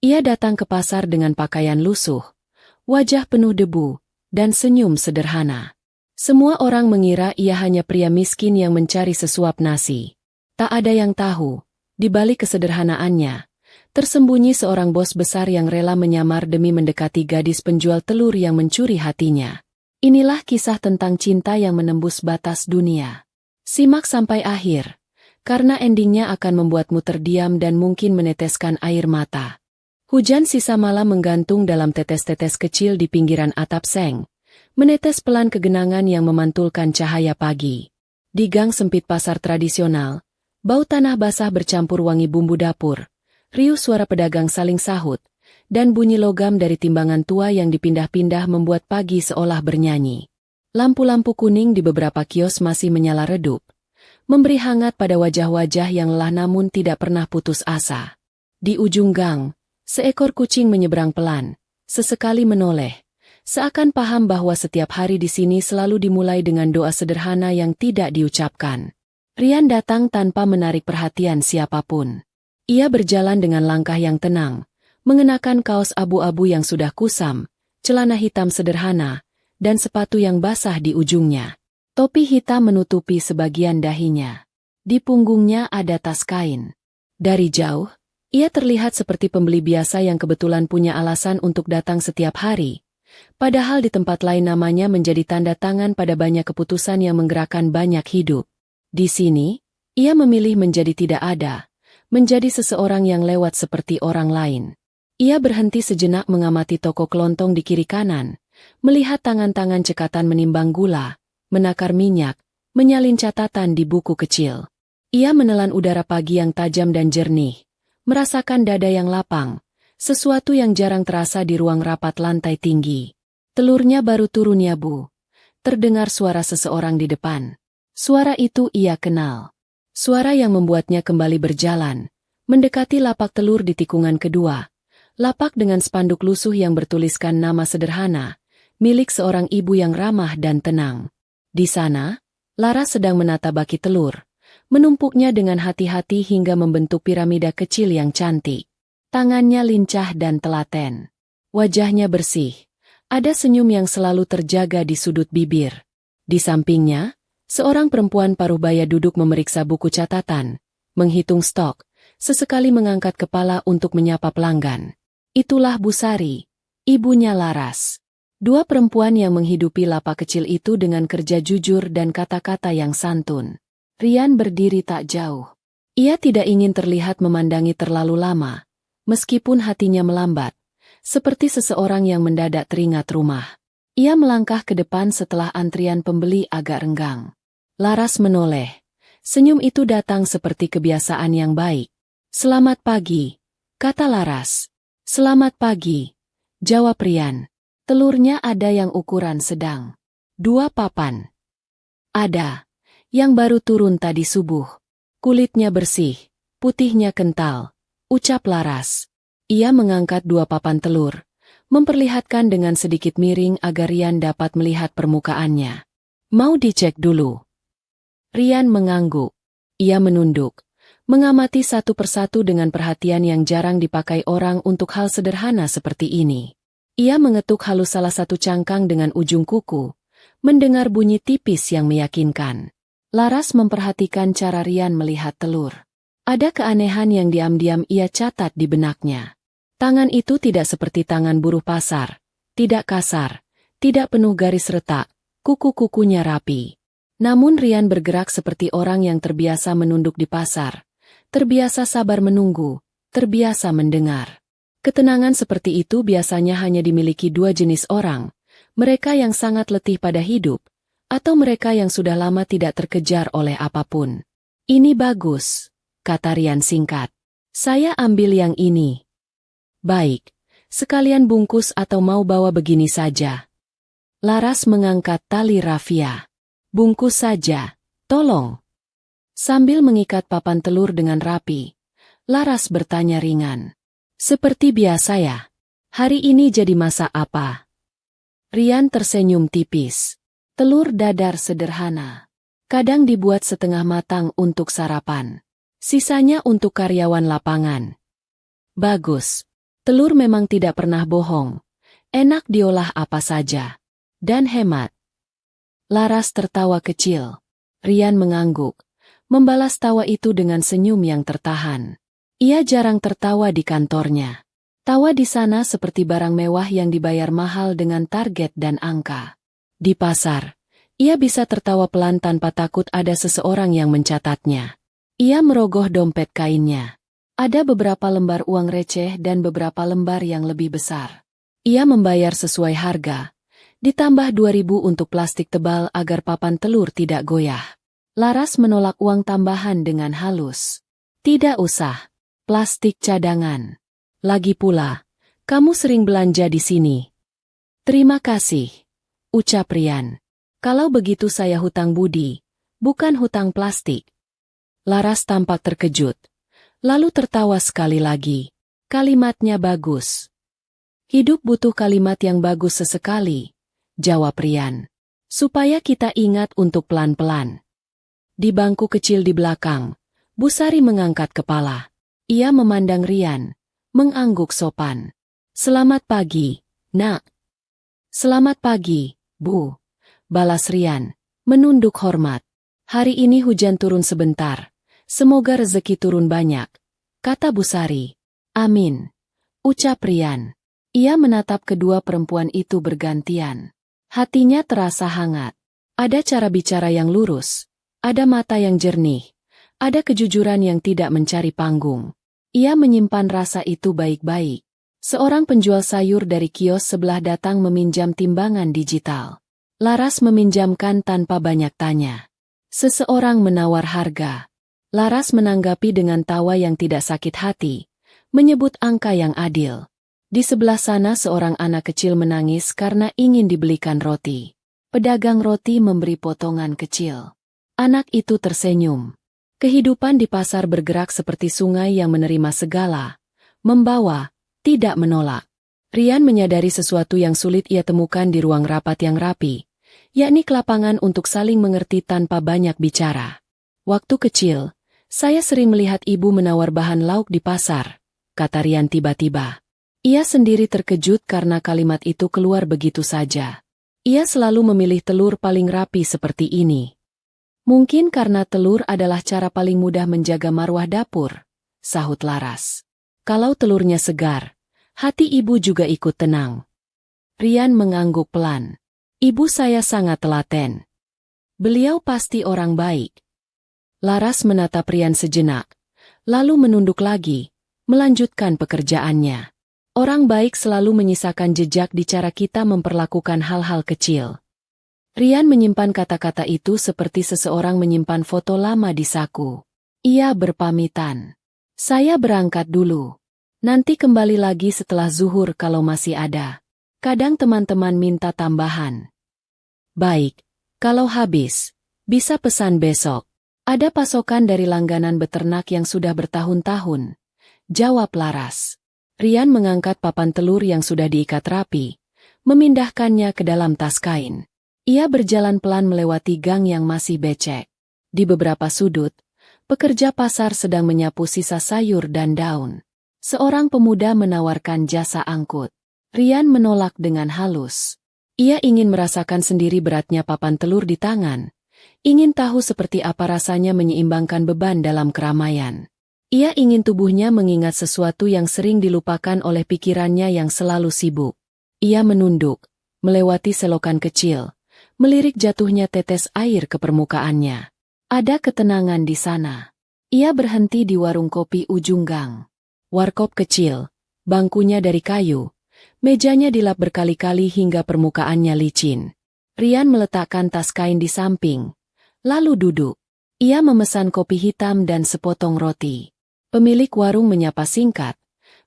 Ia datang ke pasar dengan pakaian lusuh, wajah penuh debu, dan senyum sederhana. Semua orang mengira ia hanya pria miskin yang mencari sesuap nasi. Tak ada yang tahu, di balik kesederhanaannya, tersembunyi seorang bos besar yang rela menyamar demi mendekati gadis penjual telur yang mencuri hatinya. Inilah kisah tentang cinta yang menembus batas dunia. Simak sampai akhir, karena endingnya akan membuatmu terdiam dan mungkin meneteskan air mata. Hujan sisa malam menggantung dalam tetes-tetes kecil di pinggiran atap seng, menetes pelan ke genangan yang memantulkan cahaya pagi. Di gang sempit pasar tradisional, bau tanah basah bercampur wangi bumbu dapur, riuh suara pedagang saling sahut, dan bunyi logam dari timbangan tua yang dipindah-pindah membuat pagi seolah bernyanyi. Lampu-lampu kuning di beberapa kios masih menyala redup, memberi hangat pada wajah-wajah yang lelah namun tidak pernah putus asa. Di ujung gang, seekor kucing menyeberang pelan, sesekali menoleh, seakan paham bahwa setiap hari di sini selalu dimulai dengan doa sederhana yang tidak diucapkan. Rian datang tanpa menarik perhatian siapapun. Ia berjalan dengan langkah yang tenang, mengenakan kaos abu-abu yang sudah kusam, celana hitam sederhana, dan sepatu yang basah di ujungnya. Topi hitam menutupi sebagian dahinya. Di punggungnya ada tas kain. Dari jauh, ia terlihat seperti pembeli biasa yang kebetulan punya alasan untuk datang setiap hari. Padahal di tempat lain namanya menjadi tanda tangan pada banyak keputusan yang menggerakkan banyak hidup. Di sini, ia memilih menjadi tidak ada, menjadi seseorang yang lewat seperti orang lain. Ia berhenti sejenak mengamati toko kelontong di kiri kanan, melihat tangan-tangan cekatan menimbang gula, menakar minyak, menyalin catatan di buku kecil. Ia menelan udara pagi yang tajam dan jernih, merasakan dada yang lapang, sesuatu yang jarang terasa di ruang rapat lantai tinggi. Telurnya baru turun ya Bu. Terdengar suara seseorang di depan. Suara itu ia kenal. Suara yang membuatnya kembali berjalan, mendekati lapak telur di tikungan kedua. Lapak dengan spanduk lusuh yang bertuliskan nama sederhana, milik seorang ibu yang ramah dan tenang. Di sana, Laras sedang menata baki telur, menumpuknya dengan hati-hati hingga membentuk piramida kecil yang cantik. Tangannya lincah dan telaten. Wajahnya bersih. Ada senyum yang selalu terjaga di sudut bibir. Di sampingnya, seorang perempuan paruh baya duduk memeriksa buku catatan, menghitung stok, sesekali mengangkat kepala untuk menyapa pelanggan. Itulah Bu Sari, ibunya Laras. Dua perempuan yang menghidupi lapak kecil itu dengan kerja jujur dan kata-kata yang santun. Rian berdiri tak jauh. Ia tidak ingin terlihat memandangi terlalu lama, meskipun hatinya melambat, seperti seseorang yang mendadak teringat rumah. Ia melangkah ke depan setelah antrian pembeli agak renggang. Laras menoleh. Senyum itu datang seperti kebiasaan yang baik. "Selamat pagi," kata Laras. "Selamat pagi," jawab Rian. Telurnya ada yang ukuran sedang. 2 papan. Ada. Yang baru turun tadi subuh. Kulitnya bersih, putihnya kental, ucap Laras. Ia mengangkat 2 papan telur, memperlihatkan dengan sedikit miring agar Rian dapat melihat permukaannya. "Mau dicek dulu?" Rian mengangguk. Ia menunduk, mengamati satu persatu dengan perhatian yang jarang dipakai orang untuk hal sederhana seperti ini. Ia mengetuk halus salah satu cangkang dengan ujung kuku, mendengar bunyi tipis yang meyakinkan. Laras memperhatikan cara Rian melihat telur. Ada keanehan yang diam-diam ia catat di benaknya. Tangan itu tidak seperti tangan buruh pasar, tidak kasar, tidak penuh garis retak, kuku-kukunya rapi. Namun Rian bergerak seperti orang yang terbiasa menunduk di pasar, terbiasa sabar menunggu, terbiasa mendengar. Ketenangan seperti itu biasanya hanya dimiliki 2 jenis orang, mereka yang sangat letih pada hidup, atau mereka yang sudah lama tidak terkejar oleh apapun. "Ini bagus," kata Rian singkat. "Saya ambil yang ini." "Baik, sekalian bungkus atau mau bawa begini saja?" Laras mengangkat tali rafia. "Bungkus saja, tolong." Sambil mengikat papan telur dengan rapi, Laras bertanya ringan. "Seperti biasa ya? Hari ini jadi masak apa?" Rian tersenyum tipis. "Telur dadar sederhana. Kadang dibuat setengah matang untuk sarapan. Sisanya untuk karyawan lapangan." "Bagus. Telur memang tidak pernah bohong. Enak diolah apa saja. Dan hemat. Laras tertawa kecil. Rian mengangguk, membalas tawa itu dengan senyum yang tertahan. Ia jarang tertawa di kantornya. Tawa di sana seperti barang mewah yang dibayar mahal dengan target dan angka. Di pasar, ia bisa tertawa pelan tanpa takut ada seseorang yang mencatatnya. Ia merogoh dompet kainnya. Ada beberapa lembar uang receh dan beberapa lembar yang lebih besar. Ia membayar sesuai harga. Ditambah 2.000 untuk plastik tebal agar papan telur tidak goyah. Laras menolak uang tambahan dengan halus. Tidak usah. Plastik cadangan. Lagi pula, kamu sering belanja di sini. Terima kasih. Ucap Rian. Kalau begitu saya hutang budi, bukan hutang plastik. Laras tampak terkejut. Lalu tertawa sekali lagi. Kalimatnya bagus. Hidup butuh kalimat yang bagus sesekali. Jawab Rian. Supaya kita ingat untuk pelan-pelan. Di bangku kecil di belakang, Bu Sari mengangkat kepala. Ia memandang Rian, mengangguk sopan. Selamat pagi, Nak. Selamat pagi, Bu. Balas Rian, menunduk hormat. Hari ini hujan turun sebentar. Semoga rezeki turun banyak. Kata Bu Sari. Amin. Ucap Rian. Ia menatap kedua perempuan itu bergantian. Hatinya terasa hangat. Ada cara bicara yang lurus. Ada mata yang jernih. Ada kejujuran yang tidak mencari panggung. Ia menyimpan rasa itu baik-baik. Seorang penjual sayur dari kios sebelah datang meminjam timbangan digital. Laras meminjamkan tanpa banyak tanya. Seseorang menawar harga. Laras menanggapi dengan tawa yang tidak sakit hati. Menyebut angka yang adil. Di sebelah sana seorang anak kecil menangis karena ingin dibelikan roti. Pedagang roti memberi potongan kecil. Anak itu tersenyum. Kehidupan di pasar bergerak seperti sungai yang menerima segala. Membawa, tidak menolak. Rian menyadari sesuatu yang sulit ia temukan di ruang rapat yang rapi. Yakni kelapangan untuk saling mengerti tanpa banyak bicara. Waktu kecil, saya sering melihat ibu menawar bahan lauk di pasar. Kata Rian tiba-tiba. Ia sendiri terkejut karena kalimat itu keluar begitu saja. Ia selalu memilih telur paling rapi seperti ini. Mungkin karena telur adalah cara paling mudah menjaga marwah dapur, sahut Laras. Kalau telurnya segar, hati ibu juga ikut tenang. Rian mengangguk pelan. Ibu saya sangat telaten. Beliau pasti orang baik. Laras menatap Rian sejenak, lalu menunduk lagi, melanjutkan pekerjaannya. Orang baik selalu menyisakan jejak di cara kita memperlakukan hal-hal kecil. Rian menyimpan kata-kata itu seperti seseorang menyimpan foto lama di saku. Ia berpamitan. Saya berangkat dulu. Nanti kembali lagi setelah zuhur kalau masih ada. Kadang teman-teman minta tambahan. Baik, kalau habis, bisa pesan besok. Ada pasokan dari langganan beternak yang sudah bertahun-tahun. Jawab Laras. Rian mengangkat papan telur yang sudah diikat rapi, memindahkannya ke dalam tas kain. Ia berjalan pelan melewati gang yang masih becek. Di beberapa sudut, pekerja pasar sedang menyapu sisa sayur dan daun. Seorang pemuda menawarkan jasa angkut. Rian menolak dengan halus. Ia ingin merasakan sendiri beratnya papan telur di tangan. Ingin tahu seperti apa rasanya menyeimbangkan beban dalam keramaian. Ia ingin tubuhnya mengingat sesuatu yang sering dilupakan oleh pikirannya yang selalu sibuk. Ia menunduk, melewati selokan kecil, melirik jatuhnya tetes air ke permukaannya. Ada ketenangan di sana. Ia berhenti di warung kopi ujung gang. Warkop kecil, bangkunya dari kayu, mejanya dilap berkali-kali hingga permukaannya licin. Rian meletakkan tas kain di samping, lalu duduk. Ia memesan kopi hitam dan sepotong roti. Pemilik warung menyapa singkat,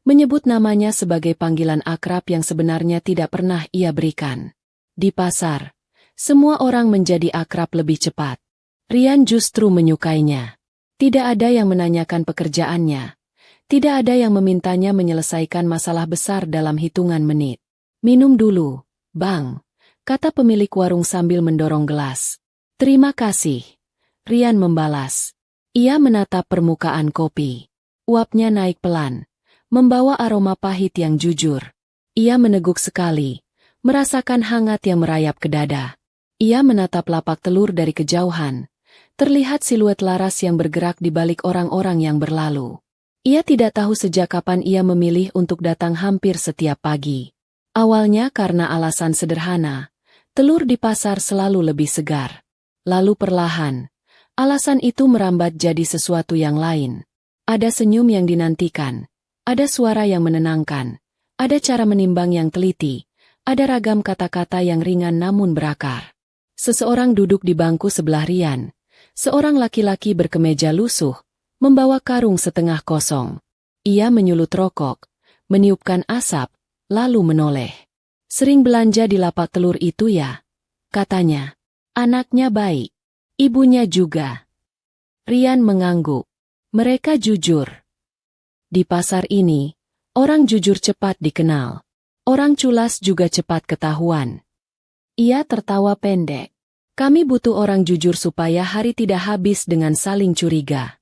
menyebut namanya sebagai panggilan akrab yang sebenarnya tidak pernah ia berikan. Di pasar, semua orang menjadi akrab lebih cepat. Rian justru menyukainya. Tidak ada yang menanyakan pekerjaannya. Tidak ada yang memintanya menyelesaikan masalah besar dalam hitungan menit. Minum dulu, Bang, kata pemilik warung sambil mendorong gelas. Terima kasih. Rian membalas. Ia menatap permukaan kopi. Uapnya naik pelan, membawa aroma pahit yang jujur. Ia meneguk sekali, merasakan hangat yang merayap ke dada. Ia menatap lapak telur dari kejauhan. Terlihat siluet Laras yang bergerak di balik orang-orang yang berlalu. Ia tidak tahu sejak kapan ia memilih untuk datang hampir setiap pagi. Awalnya karena alasan sederhana, telur di pasar selalu lebih segar. Lalu perlahan, alasan itu merambat jadi sesuatu yang lain. Ada senyum yang dinantikan, ada suara yang menenangkan, ada cara menimbang yang teliti, ada ragam kata-kata yang ringan namun berakar. Seseorang duduk di bangku sebelah Rian. Seorang laki-laki berkemeja lusuh, membawa karung setengah kosong. Ia menyulut rokok, meniupkan asap, lalu menoleh. Sering belanja di lapak telur itu ya? Katanya. Anaknya baik. Ibunya juga. Rian mengangguk. Mereka jujur. Di pasar ini, orang jujur cepat dikenal. Orang culas juga cepat ketahuan. Ia tertawa pendek. Kami butuh orang jujur supaya hari tidak habis dengan saling curiga.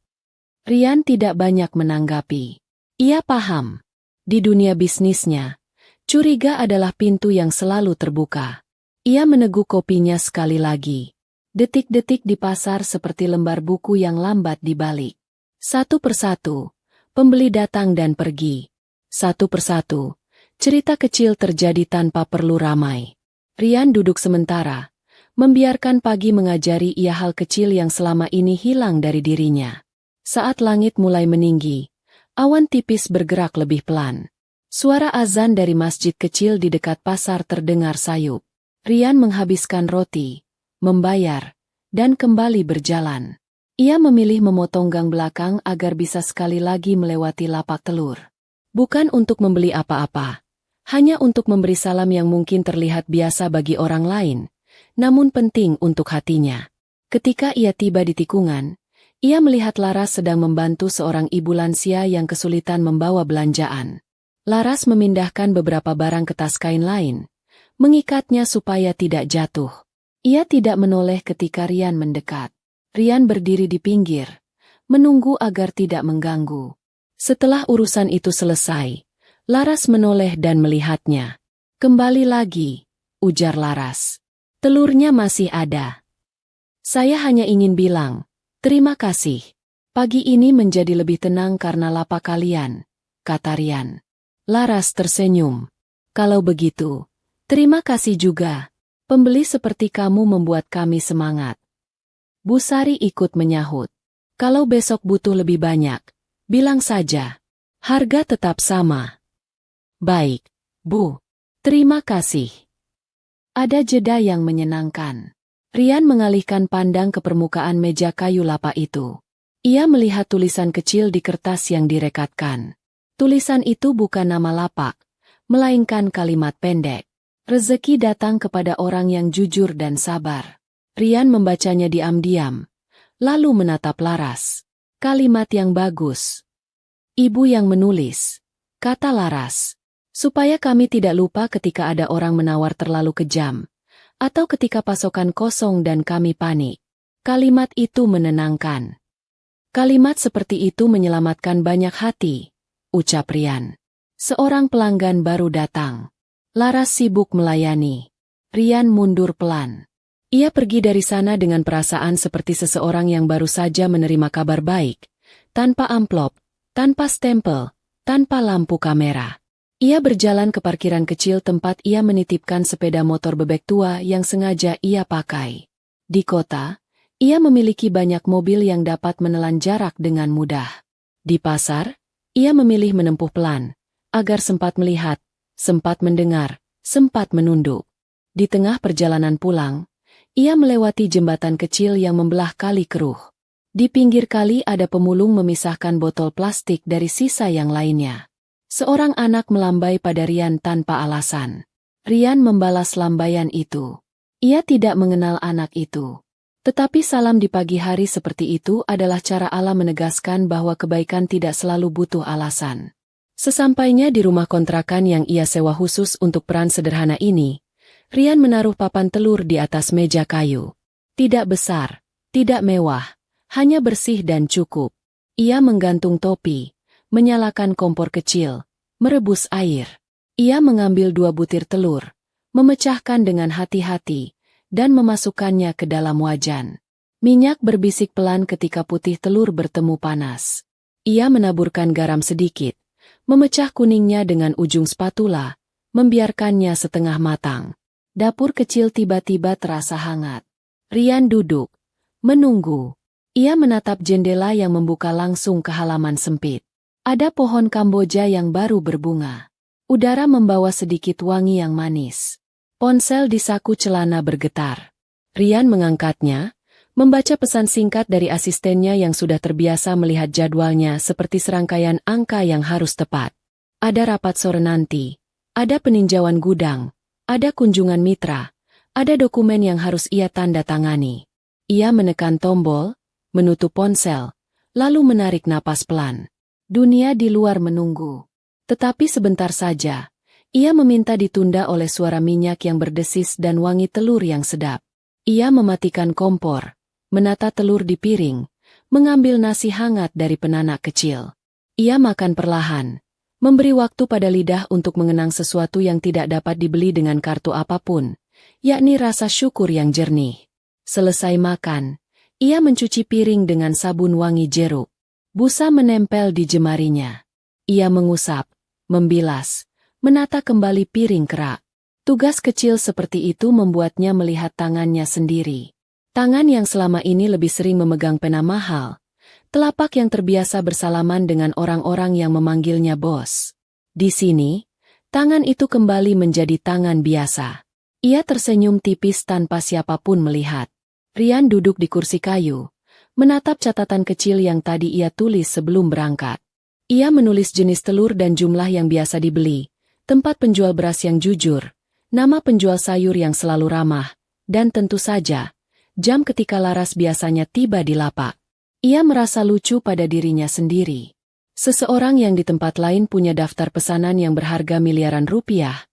Rian tidak banyak menanggapi. Ia paham. Di dunia bisnisnya, curiga adalah pintu yang selalu terbuka. Ia meneguk kopinya sekali lagi. Detik-detik di pasar seperti lembar buku yang lambat dibalik. Satu persatu, pembeli datang dan pergi. Satu persatu, cerita kecil terjadi tanpa perlu ramai. Rian duduk sementara, membiarkan pagi mengajari ia hal kecil yang selama ini hilang dari dirinya. Saat langit mulai meninggi, awan tipis bergerak lebih pelan. Suara azan dari masjid kecil di dekat pasar terdengar sayup. Rian menghabiskan roti, membayar, dan kembali berjalan. Ia memilih memotong gang belakang agar bisa sekali lagi melewati lapak telur. Bukan untuk membeli apa-apa, hanya untuk memberi salam yang mungkin terlihat biasa bagi orang lain, namun penting untuk hatinya. Ketika ia tiba di tikungan, ia melihat Laras sedang membantu seorang ibu lansia yang kesulitan membawa belanjaan. Laras memindahkan beberapa barang ke tas kain lain, mengikatnya supaya tidak jatuh. Ia tidak menoleh ketika Rian mendekat. Rian berdiri di pinggir, menunggu agar tidak mengganggu. Setelah urusan itu selesai, Laras menoleh dan melihatnya. Kembali lagi, ujar Laras. Telurnya masih ada. Saya hanya ingin bilang, terima kasih. Pagi ini menjadi lebih tenang karena lapak kalian, kata Rian. Laras tersenyum. Kalau begitu, terima kasih juga. Pembeli seperti kamu membuat kami semangat. Bu Sari ikut menyahut. Kalau besok butuh lebih banyak, bilang saja. Harga tetap sama. Baik, Bu. Terima kasih. Ada jeda yang menyenangkan. Rian mengalihkan pandang ke permukaan meja kayu lapak itu. Ia melihat tulisan kecil di kertas yang direkatkan. Tulisan itu bukan nama lapak, melainkan kalimat pendek. Rezeki datang kepada orang yang jujur dan sabar. Rian membacanya diam-diam, lalu menatap Laras. Kalimat yang bagus. Ibu yang menulis, kata Laras. Supaya kami tidak lupa ketika ada orang menawar terlalu kejam, atau ketika pasokan kosong dan kami panik. Kalimat itu menenangkan. Kalimat seperti itu menyelamatkan banyak hati, ucap Rian. Seorang pelanggan baru datang. Laras sibuk melayani. Rian mundur pelan. Ia pergi dari sana dengan perasaan seperti seseorang yang baru saja menerima kabar baik, tanpa amplop, tanpa stempel, tanpa lampu kamera. Ia berjalan ke parkiran kecil tempat ia menitipkan sepeda motor bebek tua yang sengaja ia pakai. Di kota, ia memiliki banyak mobil yang dapat menelan jarak dengan mudah. Di pasar, ia memilih menempuh pelan, agar sempat melihat, sempat mendengar, sempat menunduk. Di tengah perjalanan pulang, ia melewati jembatan kecil yang membelah kali keruh. Di pinggir kali ada pemulung memisahkan botol plastik dari sisa yang lainnya. Seorang anak melambai pada Rian tanpa alasan. Rian membalas lambaian itu. Ia tidak mengenal anak itu. Tetapi salam di pagi hari seperti itu adalah cara Allah menegaskan bahwa kebaikan tidak selalu butuh alasan. Sesampainya di rumah kontrakan yang ia sewa khusus untuk peran sederhana ini, Rian menaruh papan telur di atas meja kayu. Tidak besar, tidak mewah, hanya bersih dan cukup. Ia menggantung topi, menyalakan kompor kecil, merebus air. Ia mengambil 2 butir telur, memecahkan dengan hati-hati, dan memasukkannya ke dalam wajan. Minyak berbisik pelan ketika putih telur bertemu panas. Ia menaburkan garam sedikit, memecah kuningnya dengan ujung spatula, membiarkannya setengah matang. Dapur kecil tiba-tiba terasa hangat. Rian duduk, menunggu. Ia menatap jendela yang membuka langsung ke halaman sempit. Ada pohon Kamboja yang baru berbunga. Udara membawa sedikit wangi yang manis. Ponsel di saku celana bergetar. Rian mengangkatnya, membaca pesan singkat dari asistennya yang sudah terbiasa melihat jadwalnya seperti serangkaian angka yang harus tepat. Ada rapat sore nanti, ada peninjauan gudang, ada kunjungan mitra, ada dokumen yang harus ia tanda tangani. Ia menekan tombol, menutup ponsel, lalu menarik napas pelan. Dunia di luar menunggu. Tetapi sebentar saja, ia meminta ditunda oleh suara minyak yang berdesis dan wangi telur yang sedap. Ia mematikan kompor, menata telur di piring, mengambil nasi hangat dari penanak kecil. Ia makan perlahan, memberi waktu pada lidah untuk mengenang sesuatu yang tidak dapat dibeli dengan kartu apapun, yakni rasa syukur yang jernih. Selesai makan, ia mencuci piring dengan sabun wangi jeruk. Busa menempel di jemarinya. Ia mengusap, membilas, menata kembali piring kerak. Tugas kecil seperti itu membuatnya melihat tangannya sendiri. Tangan yang selama ini lebih sering memegang pena mahal, telapak yang terbiasa bersalaman dengan orang-orang yang memanggilnya bos. Di sini, tangan itu kembali menjadi tangan biasa. Ia tersenyum tipis tanpa siapapun melihat. Rian duduk di kursi kayu, menatap catatan kecil yang tadi ia tulis sebelum berangkat. Ia menulis jenis telur dan jumlah yang biasa dibeli, tempat penjual beras yang jujur, nama penjual sayur yang selalu ramah, dan tentu saja, jam ketika Laras biasanya tiba di lapak. Ia merasa lucu pada dirinya sendiri. Seseorang yang di tempat lain punya daftar pesanan yang berharga miliaran rupiah,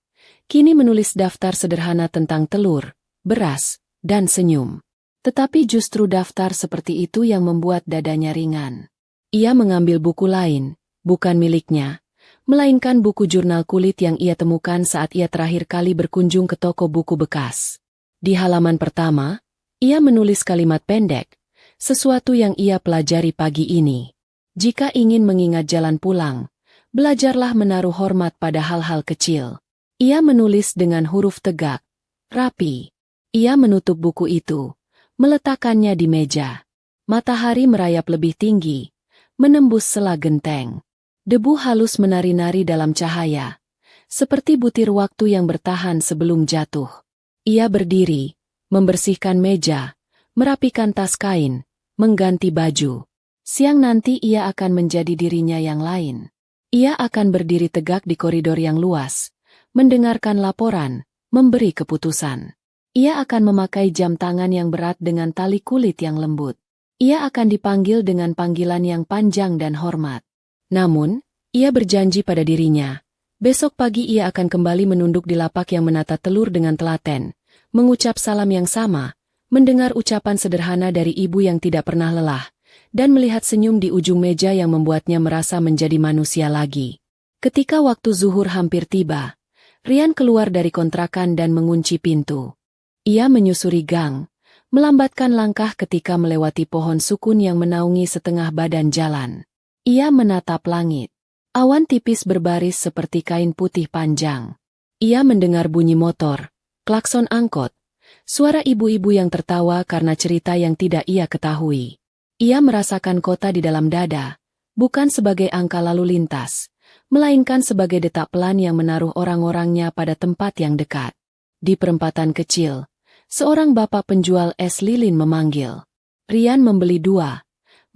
kini menulis daftar sederhana tentang telur, beras, dan senyum. Tetapi justru daftar seperti itu yang membuat dadanya ringan. Ia mengambil buku lain, bukan miliknya, melainkan buku jurnal kulit yang ia temukan saat ia terakhir kali berkunjung ke toko buku bekas. Di halaman pertama, ia menulis kalimat pendek, sesuatu yang ia pelajari pagi ini. Jika ingin mengingat jalan pulang, belajarlah menaruh hormat pada hal-hal kecil. Ia menulis dengan huruf tegak, rapi. Ia menutup buku itu, meletakkannya di meja. Matahari merayap lebih tinggi, menembus sela genteng. Debu halus menari-nari dalam cahaya, seperti butir waktu yang bertahan sebelum jatuh. Ia berdiri, membersihkan meja, merapikan tas kain, mengganti baju. Siang nanti ia akan menjadi dirinya yang lain. Ia akan berdiri tegak di koridor yang luas, mendengarkan laporan, memberi keputusan. Ia akan memakai jam tangan yang berat dengan tali kulit yang lembut. Ia akan dipanggil dengan panggilan yang panjang dan hormat. Namun, ia berjanji pada dirinya, besok pagi ia akan kembali menunduk di lapak yang menata telur dengan telaten, mengucap salam yang sama, mendengar ucapan sederhana dari ibu yang tidak pernah lelah, dan melihat senyum di ujung meja yang membuatnya merasa menjadi manusia lagi. Ketika waktu zuhur hampir tiba, Rian keluar dari kontrakan dan mengunci pintu. Ia menyusuri gang, melambatkan langkah ketika melewati pohon sukun yang menaungi setengah badan jalan. Ia menatap langit. Awan tipis berbaris seperti kain putih panjang. Ia mendengar bunyi motor, klakson angkot, suara ibu-ibu yang tertawa karena cerita yang tidak ia ketahui. Ia merasakan kota di dalam dada, bukan sebagai angka lalu lintas, melainkan sebagai detak pelan yang menaruh orang-orangnya pada tempat yang dekat. Di perempatan kecil, seorang bapak penjual es lilin memanggil. Rian membeli 2,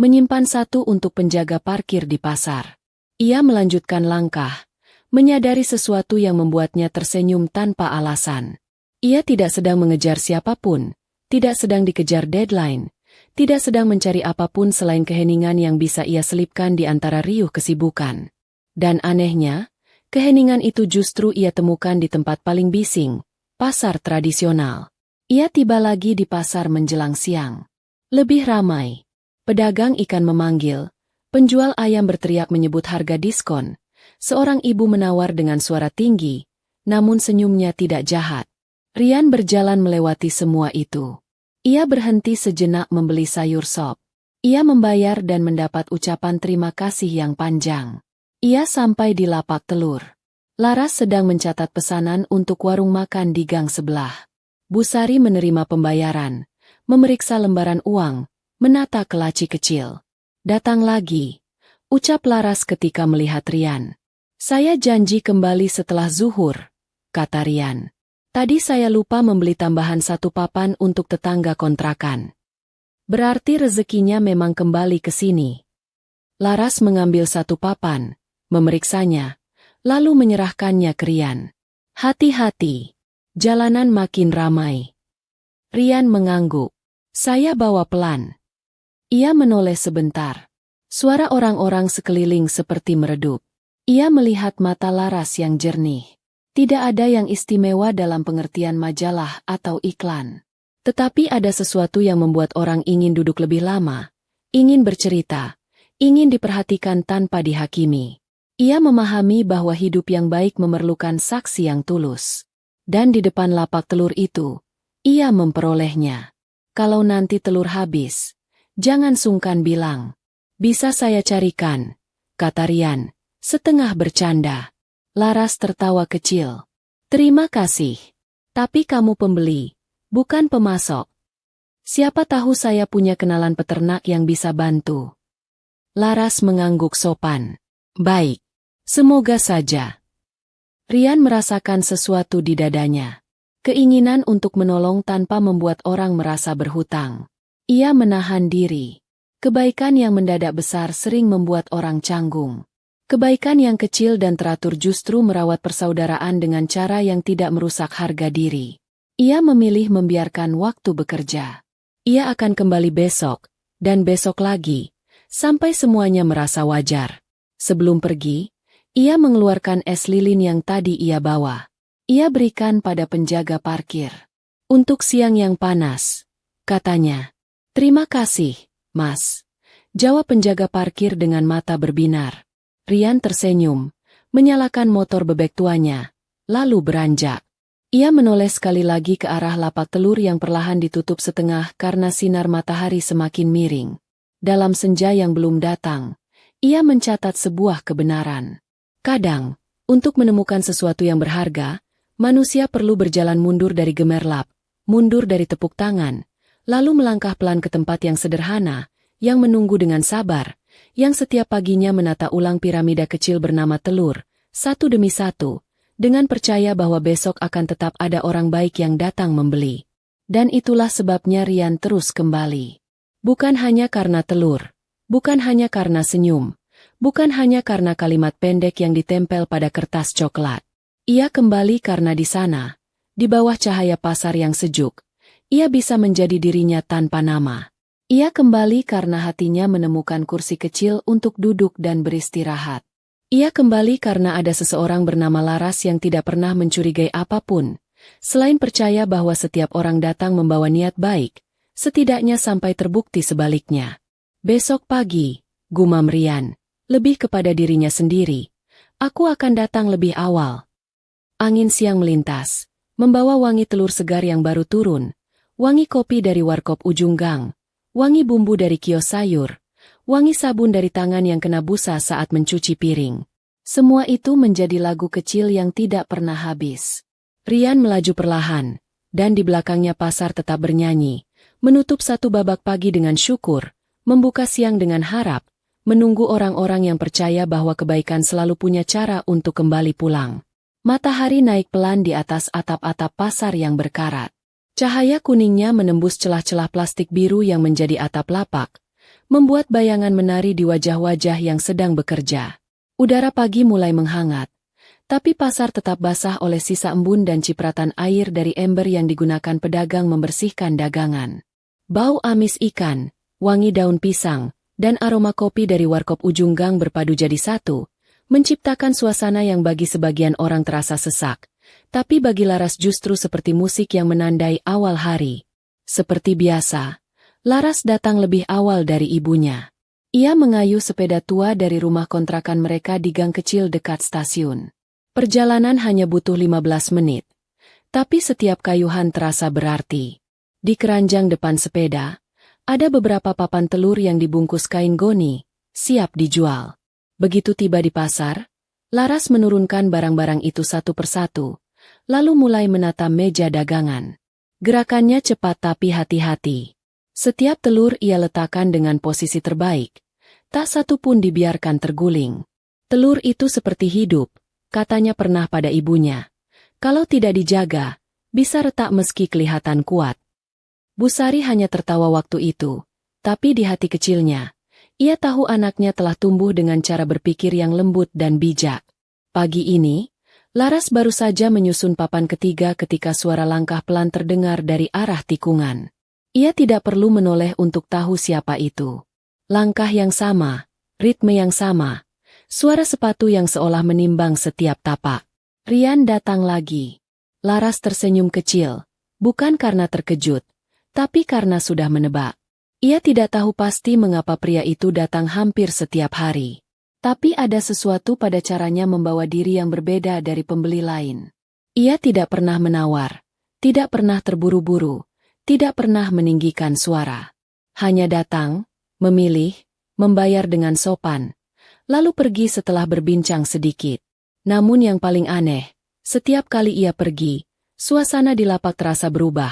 menyimpan 1 untuk penjaga parkir di pasar. Ia melanjutkan langkah, menyadari sesuatu yang membuatnya tersenyum tanpa alasan. Ia tidak sedang mengejar siapapun, tidak sedang dikejar deadline, tidak sedang mencari apapun selain keheningan yang bisa ia selipkan di antara riuh kesibukan. Dan anehnya, keheningan itu justru ia temukan di tempat paling bising, pasar tradisional. Ia tiba lagi di pasar menjelang siang. Lebih ramai. Pedagang ikan memanggil, Penjual ayam berteriak menyebut harga diskon. Seorang ibu menawar dengan suara tinggi, namun senyumnya tidak jahat. Rian berjalan melewati semua itu. Ia berhenti sejenak membeli sayur sop. Ia membayar dan mendapat ucapan terima kasih yang panjang. Ia sampai di lapak telur. Laras sedang mencatat pesanan untuk warung makan di gang sebelah. Bu Sari menerima pembayaran, memeriksa lembaran uang, menata ke laci kecil. Datang lagi, ucap Laras ketika melihat Rian. Saya janji kembali setelah zuhur, kata Rian. Tadi saya lupa membeli tambahan 1 papan untuk tetangga kontrakan. Berarti rezekinya memang kembali ke sini. Laras mengambil 1 papan, memeriksanya, lalu menyerahkannya ke Rian. Hati-hati, jalanan makin ramai. Rian mengangguk. Saya bawa pelan. Ia menoleh sebentar. Suara orang-orang sekeliling seperti meredup. Ia melihat mata Laras yang jernih. Tidak ada yang istimewa dalam pengertian majalah atau iklan. Tetapi ada sesuatu yang membuat orang ingin duduk lebih lama, ingin bercerita, ingin diperhatikan tanpa dihakimi. Ia memahami bahwa hidup yang baik memerlukan saksi yang tulus. Dan di depan lapak telur itu, ia memperolehnya. Kalau nanti telur habis, jangan sungkan bilang. Bisa saya carikan, kata Rian, setengah bercanda. Laras tertawa kecil. Terima kasih. Tapi kamu pembeli, bukan pemasok. Siapa tahu saya punya kenalan peternak yang bisa bantu. Laras mengangguk sopan. Baik. Semoga saja. Rian merasakan sesuatu di dadanya. Keinginan untuk menolong tanpa membuat orang merasa berhutang. Ia menahan diri. Kebaikan yang mendadak besar sering membuat orang canggung. Kebaikan yang kecil dan teratur justru merawat persaudaraan dengan cara yang tidak merusak harga diri. Ia memilih membiarkan waktu bekerja. Ia akan kembali besok, dan besok lagi, sampai semuanya merasa wajar. Sebelum pergi, ia mengeluarkan es lilin yang tadi ia bawa. Ia berikan pada penjaga parkir. Untuk siang yang panas, katanya. Terima kasih, Mas. Jawab penjaga parkir dengan mata berbinar. Rian tersenyum, menyalakan motor bebek tuanya, lalu beranjak. Ia menoleh sekali lagi ke arah lapak telur yang perlahan ditutup setengah karena sinar matahari semakin miring. Dalam senja yang belum datang, ia mencatat sebuah kebenaran. Kadang, untuk menemukan sesuatu yang berharga, manusia perlu berjalan mundur dari gemerlap, mundur dari tepuk tangan, lalu melangkah pelan ke tempat yang sederhana, yang menunggu dengan sabar, yang setiap paginya menata ulang piramida kecil bernama telur, satu demi satu, dengan percaya bahwa besok akan tetap ada orang baik yang datang membeli. Dan itulah sebabnya Rian terus kembali. Bukan hanya karena telur, bukan hanya karena senyum, bukan hanya karena kalimat pendek yang ditempel pada kertas coklat. Ia kembali karena di sana, di bawah cahaya pasar yang sejuk, ia bisa menjadi dirinya tanpa nama. Ia kembali karena hatinya menemukan kursi kecil untuk duduk dan beristirahat. Ia kembali karena ada seseorang bernama Laras yang tidak pernah mencurigai apapun, selain percaya bahwa setiap orang datang membawa niat baik, setidaknya sampai terbukti sebaliknya. Besok pagi, gumam Rian, lebih kepada dirinya sendiri, aku akan datang lebih awal. Angin siang melintas, membawa wangi telur segar yang baru turun, wangi kopi dari warkop ujung gang, wangi bumbu dari kios sayur, wangi sabun dari tangan yang kena busa saat mencuci piring. Semua itu menjadi lagu kecil yang tidak pernah habis. Rian melaju perlahan, dan di belakangnya pasar tetap bernyanyi, menutup satu babak pagi dengan syukur, membuka siang dengan harap, menunggu orang-orang yang percaya bahwa kebaikan selalu punya cara untuk kembali pulang. Matahari naik pelan di atas atap-atap pasar yang berkarat. Cahaya kuningnya menembus celah-celah plastik biru yang menjadi atap lapak, membuat bayangan menari di wajah-wajah yang sedang bekerja. Udara pagi mulai menghangat, tapi pasar tetap basah oleh sisa embun dan cipratan air dari ember yang digunakan pedagang membersihkan dagangan. Bau amis ikan, wangi daun pisang, dan aroma kopi dari warkop ujung gang berpadu jadi satu, menciptakan suasana yang bagi sebagian orang terasa sesak, tapi bagi Laras justru seperti musik yang menandai awal hari. Seperti biasa, Laras datang lebih awal dari ibunya. Ia mengayuh sepeda tua dari rumah kontrakan mereka di gang kecil dekat stasiun. Perjalanan hanya butuh 15 menit. Tapi setiap kayuhan terasa berarti. Di keranjang depan sepeda, ada beberapa papan telur yang dibungkus kain goni, siap dijual. Begitu tiba di pasar, Laras menurunkan barang-barang itu satu persatu, lalu mulai menata meja dagangan. Gerakannya cepat tapi hati-hati. Setiap telur ia letakkan dengan posisi terbaik. Tak satu pun dibiarkan terguling. Telur itu seperti hidup, katanya pernah pada ibunya. Kalau tidak dijaga, bisa retak meski kelihatan kuat. Bu Sari hanya tertawa waktu itu, tapi di hati kecilnya, ia tahu anaknya telah tumbuh dengan cara berpikir yang lembut dan bijak. Pagi ini, Laras baru saja menyusun papan ketiga ketika suara langkah pelan terdengar dari arah tikungan. Ia tidak perlu menoleh untuk tahu siapa itu. Langkah yang sama, ritme yang sama, suara sepatu yang seolah menimbang setiap tapak. Rian datang lagi. Laras tersenyum kecil, bukan karena terkejut, tapi karena sudah menebak. Ia tidak tahu pasti mengapa pria itu datang hampir setiap hari. Tapi ada sesuatu pada caranya membawa diri yang berbeda dari pembeli lain. Ia tidak pernah menawar, tidak pernah terburu-buru, tidak pernah meninggikan suara. Hanya datang, memilih, membayar dengan sopan, lalu pergi setelah berbincang sedikit. Namun yang paling aneh, setiap kali ia pergi, suasana di lapak terasa berubah,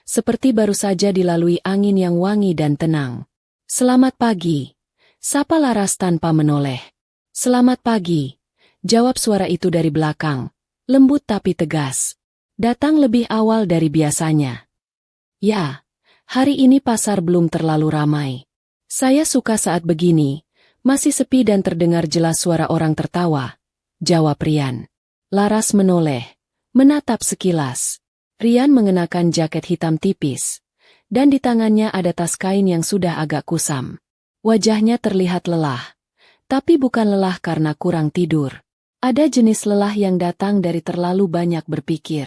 seperti baru saja dilalui angin yang wangi dan tenang. "Selamat pagi," sapa Laras tanpa menoleh. "Selamat pagi," jawab suara itu dari belakang, lembut tapi tegas. Datang lebih awal dari biasanya. "Ya, hari ini pasar belum terlalu ramai. Saya suka saat begini, masih sepi dan terdengar jelas suara orang tertawa," jawab Rian. Laras menoleh, menatap sekilas. Rian mengenakan jaket hitam tipis, dan di tangannya ada tas kain yang sudah agak kusam. Wajahnya terlihat lelah, tapi bukan lelah karena kurang tidur. Ada jenis lelah yang datang dari terlalu banyak berpikir.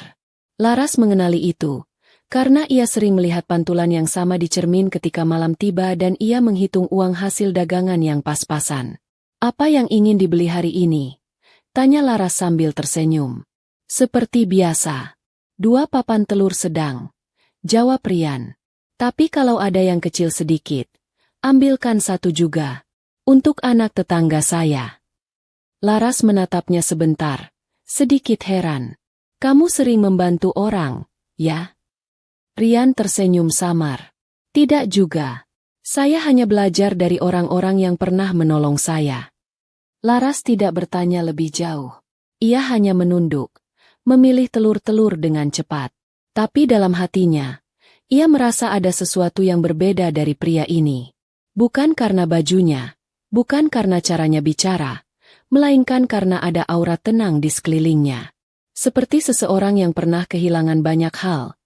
Laras mengenali itu, karena ia sering melihat pantulan yang sama di cermin ketika malam tiba dan ia menghitung uang hasil dagangan yang pas-pasan. "Apa yang ingin dibeli hari ini?" tanya Laras sambil tersenyum. "Seperti biasa. 2 papan telur sedang," jawab Rian. "Tapi kalau ada yang kecil sedikit, ambilkan 1 juga. Untuk anak tetangga saya." Laras menatapnya sebentar, sedikit heran. "Kamu sering membantu orang, ya?" Rian tersenyum samar. "Tidak juga. Saya hanya belajar dari orang-orang yang pernah menolong saya." Laras tidak bertanya lebih jauh. Ia hanya menunduk, memilih telur-telur dengan cepat. Tapi dalam hatinya, ia merasa ada sesuatu yang berbeda dari pria ini. Bukan karena bajunya, bukan karena caranya bicara, melainkan karena ada aura tenang di sekelilingnya. Seperti seseorang yang pernah kehilangan banyak hal,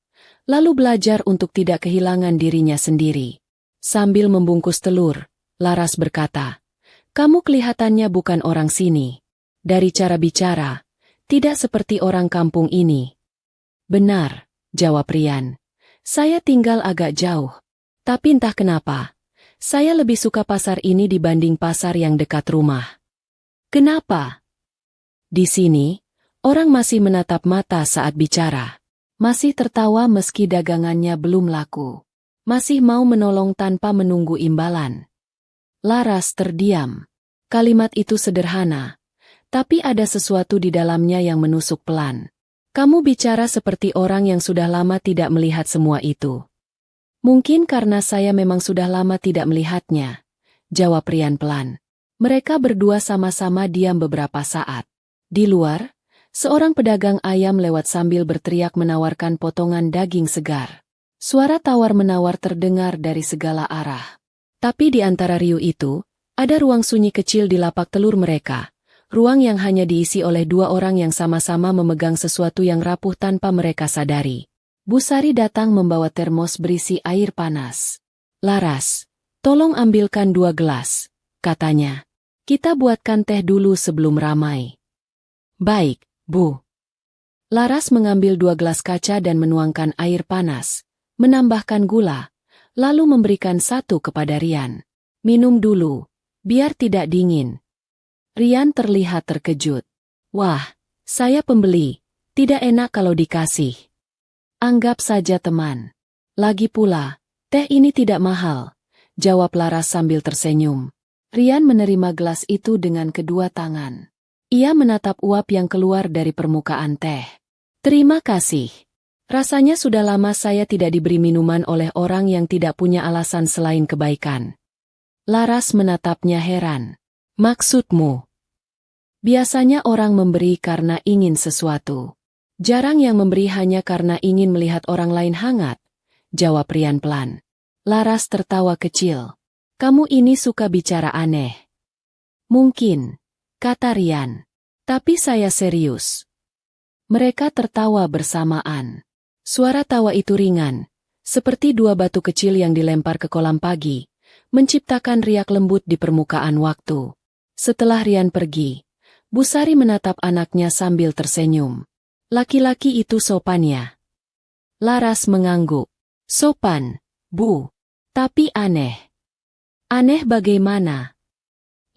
lalu belajar untuk tidak kehilangan dirinya sendiri. Sambil membungkus telur, Laras berkata, "Kamu kelihatannya bukan orang sini. Dari cara bicara, tidak seperti orang kampung ini." "Benar," jawab Rian. "Saya tinggal agak jauh. Tapi entah kenapa, saya lebih suka pasar ini dibanding pasar yang dekat rumah." "Kenapa?" "Di sini, orang masih menatap mata saat bicara. Masih tertawa meski dagangannya belum laku. Masih mau menolong tanpa menunggu imbalan." Laras terdiam. Kalimat itu sederhana, tapi ada sesuatu di dalamnya yang menusuk pelan. "Kamu bicara seperti orang yang sudah lama tidak melihat semua itu." "Mungkin karena saya memang sudah lama tidak melihatnya," jawab Rian pelan. Mereka berdua sama-sama diam beberapa saat. Di luar, seorang pedagang ayam lewat sambil berteriak menawarkan potongan daging segar. Suara tawar-menawar terdengar dari segala arah. Tapi di antara riuh itu, ada ruang sunyi kecil di lapak telur mereka. Ruang yang hanya diisi oleh 2 orang yang sama-sama memegang sesuatu yang rapuh tanpa mereka sadari. Bu Sari datang membawa termos berisi air panas. "Laras, tolong ambilkan 2 gelas," katanya. "Kita buatkan teh dulu sebelum ramai." "Baik, Bu." Laras mengambil 2 gelas kaca dan menuangkan air panas, menambahkan gula, lalu memberikan 1 kepada Rian. Minum dulu, biar tidak dingin. Rian terlihat terkejut. Wah, saya pembeli, tidak enak kalau dikasih. Anggap saja teman. Lagi pula, teh ini tidak mahal, jawab Laras sambil tersenyum. Rian menerima gelas itu dengan kedua tangan. Ia menatap uap yang keluar dari permukaan teh. Terima kasih. Rasanya sudah lama saya tidak diberi minuman oleh orang yang tidak punya alasan selain kebaikan. Laras menatapnya heran. Maksudmu? Biasanya orang memberi karena ingin sesuatu. Jarang yang memberi hanya karena ingin melihat orang lain hangat, jawab Rian pelan. Laras tertawa kecil. Kamu ini suka bicara aneh. Mungkin, kata Rian. Tapi saya serius. Mereka tertawa bersamaan. Suara tawa itu ringan, seperti dua batu kecil yang dilempar ke kolam pagi, menciptakan riak lembut di permukaan waktu. Setelah Rian pergi, Bu Sari menatap anaknya sambil tersenyum. Laki-laki itu sopan ya? Laras mengangguk. Sopan, Bu. Tapi aneh. Aneh bagaimana?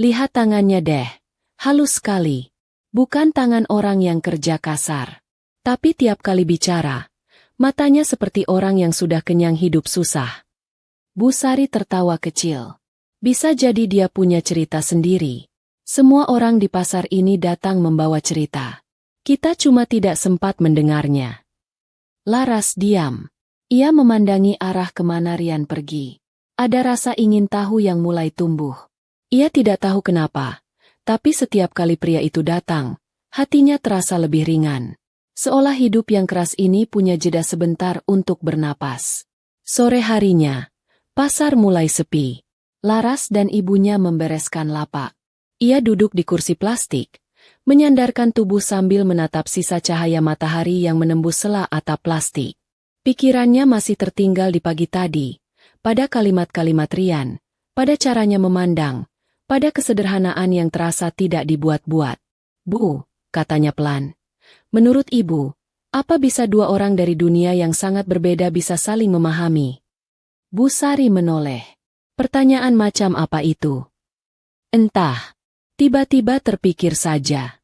Lihat tangannya deh. Halus sekali. Bukan tangan orang yang kerja kasar. Tapi tiap kali bicara, matanya seperti orang yang sudah kenyang hidup susah. Bu Sari tertawa kecil. Bisa jadi dia punya cerita sendiri. Semua orang di pasar ini datang membawa cerita. Kita cuma tidak sempat mendengarnya. Laras diam. Ia memandangi arah kemana Rian pergi. Ada rasa ingin tahu yang mulai tumbuh. Ia tidak tahu kenapa, tapi setiap kali pria itu datang, hatinya terasa lebih ringan. Seolah hidup yang keras ini punya jeda sebentar untuk bernapas. Sore harinya, pasar mulai sepi. Laras dan ibunya membereskan lapak. Ia duduk di kursi plastik, menyandarkan tubuh sambil menatap sisa cahaya matahari yang menembus sela atap plastik. Pikirannya masih tertinggal di pagi tadi, pada kalimat-kalimat Rian, pada caranya memandang, pada kesederhanaan yang terasa tidak dibuat-buat. Bu, katanya pelan. Menurut ibu, apa bisa dua orang dari dunia yang sangat berbeda bisa saling memahami? Bu Sari menoleh. Pertanyaan macam apa itu? Entah. Tiba-tiba terpikir saja.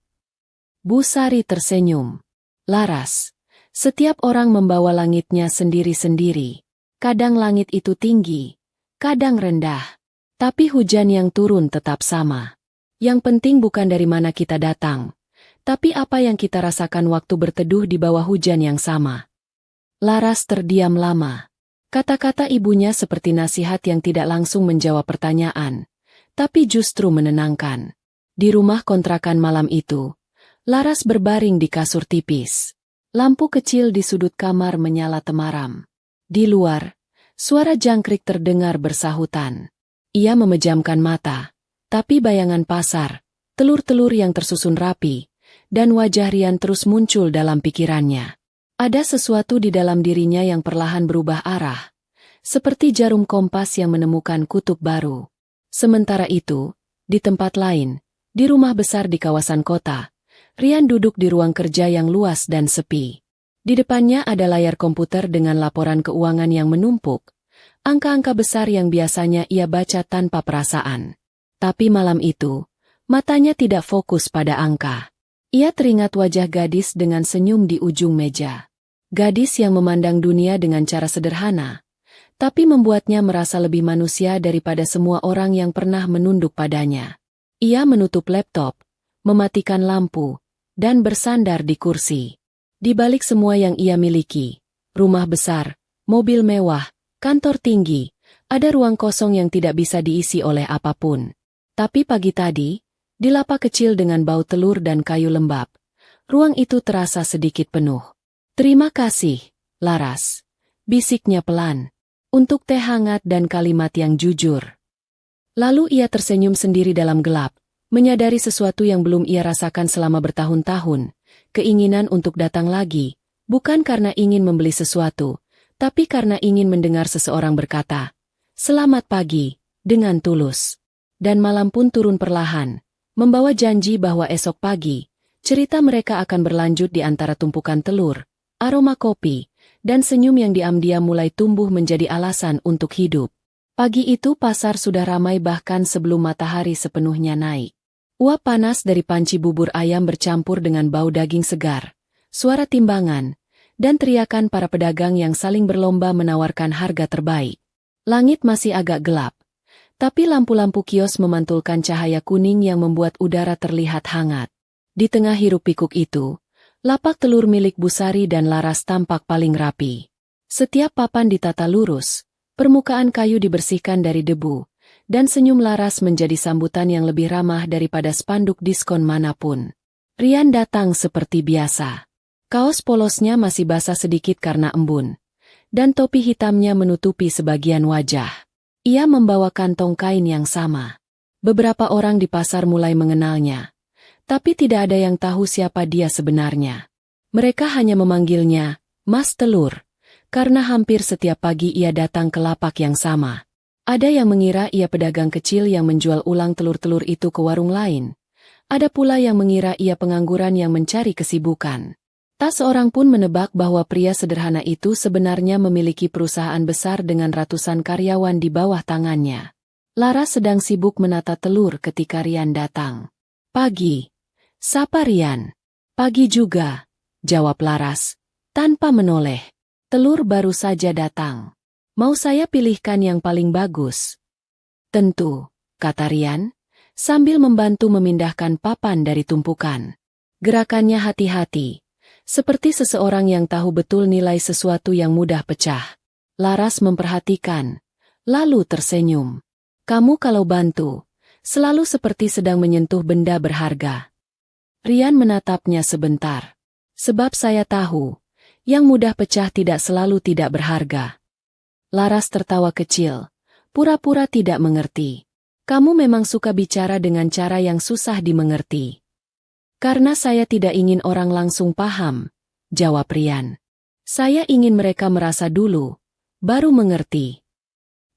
Bu Sari tersenyum. Laras, setiap orang membawa langitnya sendiri-sendiri. Kadang langit itu tinggi, kadang rendah. Tapi hujan yang turun tetap sama. Yang penting bukan dari mana kita datang, tapi apa yang kita rasakan waktu berteduh di bawah hujan yang sama. Laras terdiam lama. Kata-kata ibunya seperti nasihat yang tidak langsung menjawab pertanyaan, tapi justru menenangkan. Di rumah kontrakan malam itu, Laras berbaring di kasur tipis. Lampu kecil di sudut kamar menyala temaram. Di luar, suara jangkrik terdengar bersahutan. Ia memejamkan mata, tapi bayangan pasar, telur-telur yang tersusun rapi, dan wajah Rian terus muncul dalam pikirannya. Ada sesuatu di dalam dirinya yang perlahan berubah arah, seperti jarum kompas yang menemukan kutub baru. Sementara itu, di tempat lain, di rumah besar di kawasan kota, Rian duduk di ruang kerja yang luas dan sepi. Di depannya ada layar komputer dengan laporan keuangan yang menumpuk, angka-angka besar yang biasanya ia baca tanpa perasaan. Tapi malam itu, matanya tidak fokus pada angka. Ia teringat wajah gadis dengan senyum di ujung meja. Gadis yang memandang dunia dengan cara sederhana, tapi membuatnya merasa lebih manusia daripada semua orang yang pernah menunduk padanya. Ia menutup laptop, mematikan lampu, dan bersandar di kursi. Di balik semua yang ia miliki, rumah besar, mobil mewah, kantor tinggi, ada ruang kosong yang tidak bisa diisi oleh apapun. Tapi pagi tadi, di lapak kecil dengan bau telur dan kayu lembab, ruang itu terasa sedikit penuh. Terima kasih, Laras, bisiknya pelan, untuk teh hangat dan kalimat yang jujur. Lalu ia tersenyum sendiri dalam gelap, menyadari sesuatu yang belum ia rasakan selama bertahun-tahun, keinginan untuk datang lagi, bukan karena ingin membeli sesuatu, tapi karena ingin mendengar seseorang berkata, "Selamat pagi," dengan tulus. Dan malam pun turun perlahan, membawa janji bahwa esok pagi, cerita mereka akan berlanjut di antara tumpukan telur, aroma kopi, dan senyum yang diam-diam mulai tumbuh menjadi alasan untuk hidup. Pagi itu pasar sudah ramai bahkan sebelum matahari sepenuhnya naik. Uap panas dari panci bubur ayam bercampur dengan bau daging segar, suara timbangan, dan teriakan para pedagang yang saling berlomba menawarkan harga terbaik. Langit masih agak gelap, tapi lampu-lampu kios memantulkan cahaya kuning yang membuat udara terlihat hangat. Di tengah hiruk-pikuk itu, lapak telur milik Busari dan Laras tampak paling rapi. Setiap papan ditata lurus, permukaan kayu dibersihkan dari debu, dan senyum Laras menjadi sambutan yang lebih ramah daripada spanduk diskon manapun. Rian datang seperti biasa. Kaos polosnya masih basah sedikit karena embun, dan topi hitamnya menutupi sebagian wajah. Ia membawa kantong kain yang sama. Beberapa orang di pasar mulai mengenalnya, tapi tidak ada yang tahu siapa dia sebenarnya. Mereka hanya memanggilnya Mas Telur, karena hampir setiap pagi ia datang ke lapak yang sama. Ada yang mengira ia pedagang kecil yang menjual ulang telur-telur itu ke warung lain. Ada pula yang mengira ia pengangguran yang mencari kesibukan. Tak seorang pun menebak bahwa pria sederhana itu sebenarnya memiliki perusahaan besar dengan ratusan karyawan di bawah tangannya. Laras sedang sibuk menata telur ketika Rian datang. "Pagi," sapa Rian. "Pagi juga," jawab Laras, tanpa menoleh. "Telur baru saja datang. Mau saya pilihkan yang paling bagus?" "Tentu," kata Rian, sambil membantu memindahkan papan dari tumpukan. Gerakannya hati-hati, seperti seseorang yang tahu betul nilai sesuatu yang mudah pecah. Laras memperhatikan, lalu tersenyum. "Kamu kalau bantu, selalu seperti sedang menyentuh benda berharga." Rian menatapnya sebentar. "Sebab saya tahu, yang mudah pecah tidak selalu tidak berharga." Laras tertawa kecil, pura-pura tidak mengerti. "Kamu memang suka bicara dengan cara yang susah dimengerti." "Karena saya tidak ingin orang langsung paham," jawab Rian. "Saya ingin mereka merasa dulu, baru mengerti."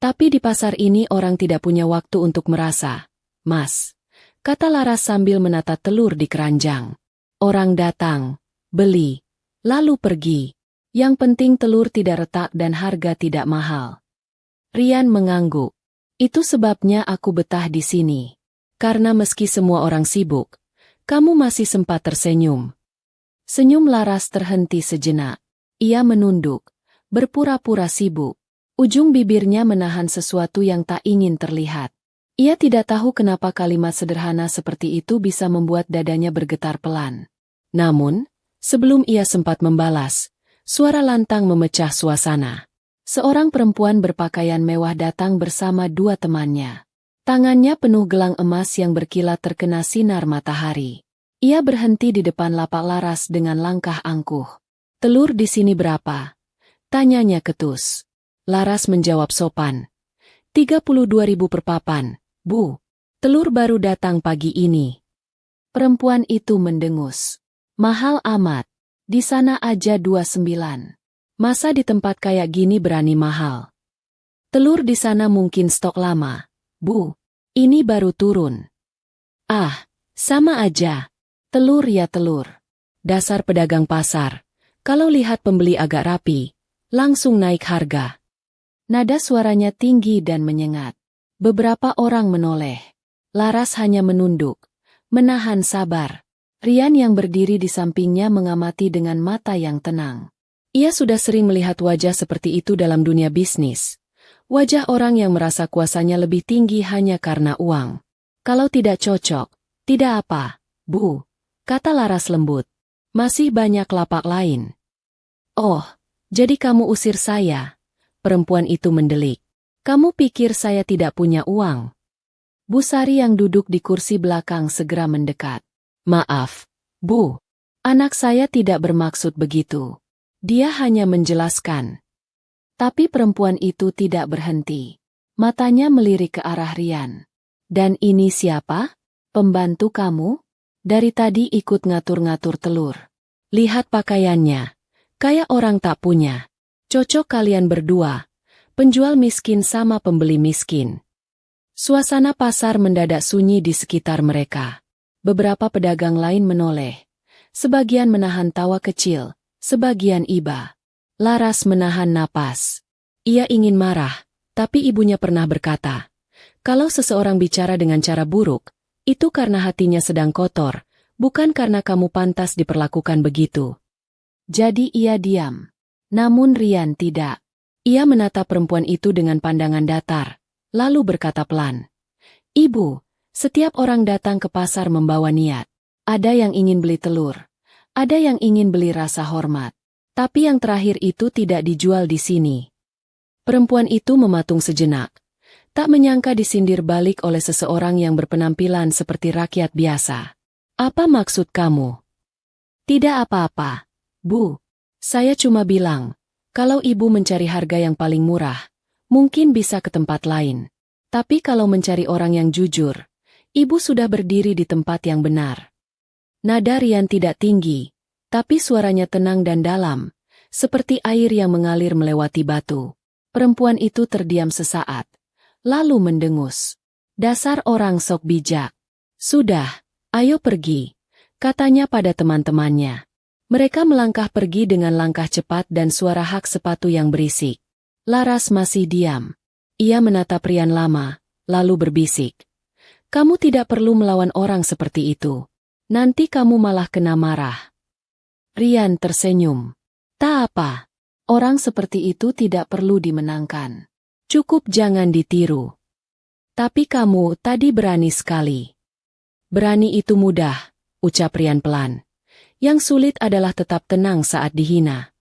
"Tapi di pasar ini orang tidak punya waktu untuk merasa, Mas," kata Laras sambil menata telur di keranjang. "Orang datang, beli, lalu pergi. Yang penting telur tidak retak dan harga tidak mahal." Rian mengangguk. "Itu sebabnya aku betah di sini. Karena meski semua orang sibuk, kamu masih sempat tersenyum." Senyum Laras terhenti sejenak. Ia menunduk, berpura-pura sibuk. Ujung bibirnya menahan sesuatu yang tak ingin terlihat. Ia tidak tahu kenapa kalimat sederhana seperti itu bisa membuat dadanya bergetar pelan. Namun, sebelum ia sempat membalas, suara lantang memecah suasana. Seorang perempuan berpakaian mewah datang bersama dua temannya. Tangannya penuh gelang emas yang berkilat terkena sinar matahari. Ia berhenti di depan lapak Laras dengan langkah angkuh. "Telur di sini berapa?" tanyanya ketus. Laras menjawab sopan. 32.000 per papan, Bu. Telur baru datang pagi ini." Perempuan itu mendengus. "Mahal amat. Di sana aja 29. Masa di tempat kayak gini berani mahal?" "Telur di sana mungkin stok lama, Bu. Ini baru turun." "Ah, sama aja. Telur ya telur. Dasar pedagang pasar. Kalau lihat pembeli agak rapi, langsung naik harga." Nada suaranya tinggi dan menyengat. Beberapa orang menoleh. Laras hanya menunduk, menahan sabar. Rian yang berdiri di sampingnya mengamati dengan mata yang tenang. Ia sudah sering melihat wajah seperti itu dalam dunia bisnis. Wajah orang yang merasa kuasanya lebih tinggi hanya karena uang. "Kalau tidak cocok, tidak apa, Bu," kata Laras lembut. "Masih banyak lapak lain." "Oh, jadi kamu usir saya?" Perempuan itu mendelik. "Kamu pikir saya tidak punya uang?" Busari yang duduk di kursi belakang segera mendekat. "Maaf, Bu. Anak saya tidak bermaksud begitu. Dia hanya menjelaskan." Tapi perempuan itu tidak berhenti. Matanya melirik ke arah Rian. "Dan ini siapa? Pembantu kamu? Dari tadi ikut ngatur-ngatur telur. Lihat pakaiannya. Kayak orang tak punya. Cocok kalian berdua, penjual miskin sama pembeli miskin." Suasana pasar mendadak sunyi di sekitar mereka. Beberapa pedagang lain menoleh. Sebagian menahan tawa kecil, sebagian iba. Laras menahan napas. Ia ingin marah, Tapi ibunya pernah berkata, kalau seseorang bicara dengan cara buruk, itu karena hatinya sedang kotor, bukan karena kamu pantas diperlakukan begitu. Jadi ia diam. Namun Rian tidak. Ia menatap perempuan itu dengan pandangan datar, lalu berkata pelan, "Ibu, setiap orang datang ke pasar membawa niat. Ada yang ingin beli telur, ada yang ingin beli rasa hormat. Tapi yang terakhir itu tidak dijual di sini." Perempuan itu mematung sejenak. Tak menyangka disindir balik oleh seseorang yang berpenampilan seperti rakyat biasa. "Apa maksud kamu?" "Tidak apa-apa, Bu. Saya cuma bilang, kalau ibu mencari harga yang paling murah, mungkin bisa ke tempat lain. Tapi kalau mencari orang yang jujur, ibu sudah berdiri di tempat yang benar." Nada Rian tidak tinggi, tapi suaranya tenang dan dalam, seperti air yang mengalir melewati batu. Perempuan itu terdiam sesaat, lalu mendengus. "Dasar orang sok bijak. Sudah, ayo pergi," katanya pada teman-temannya. Mereka melangkah pergi dengan langkah cepat dan suara hak sepatu yang berisik. Laras masih diam. Ia menatap Rian lama, lalu berbisik, "Kamu tidak perlu melawan orang seperti itu. Nanti kamu malah kena marah." Rian tersenyum. "Tak apa. Orang seperti itu tidak perlu dimenangkan. Cukup jangan ditiru." "Tapi kamu tadi berani sekali." "Berani itu mudah," ucap Rian pelan. "Yang sulit adalah tetap tenang saat dihina."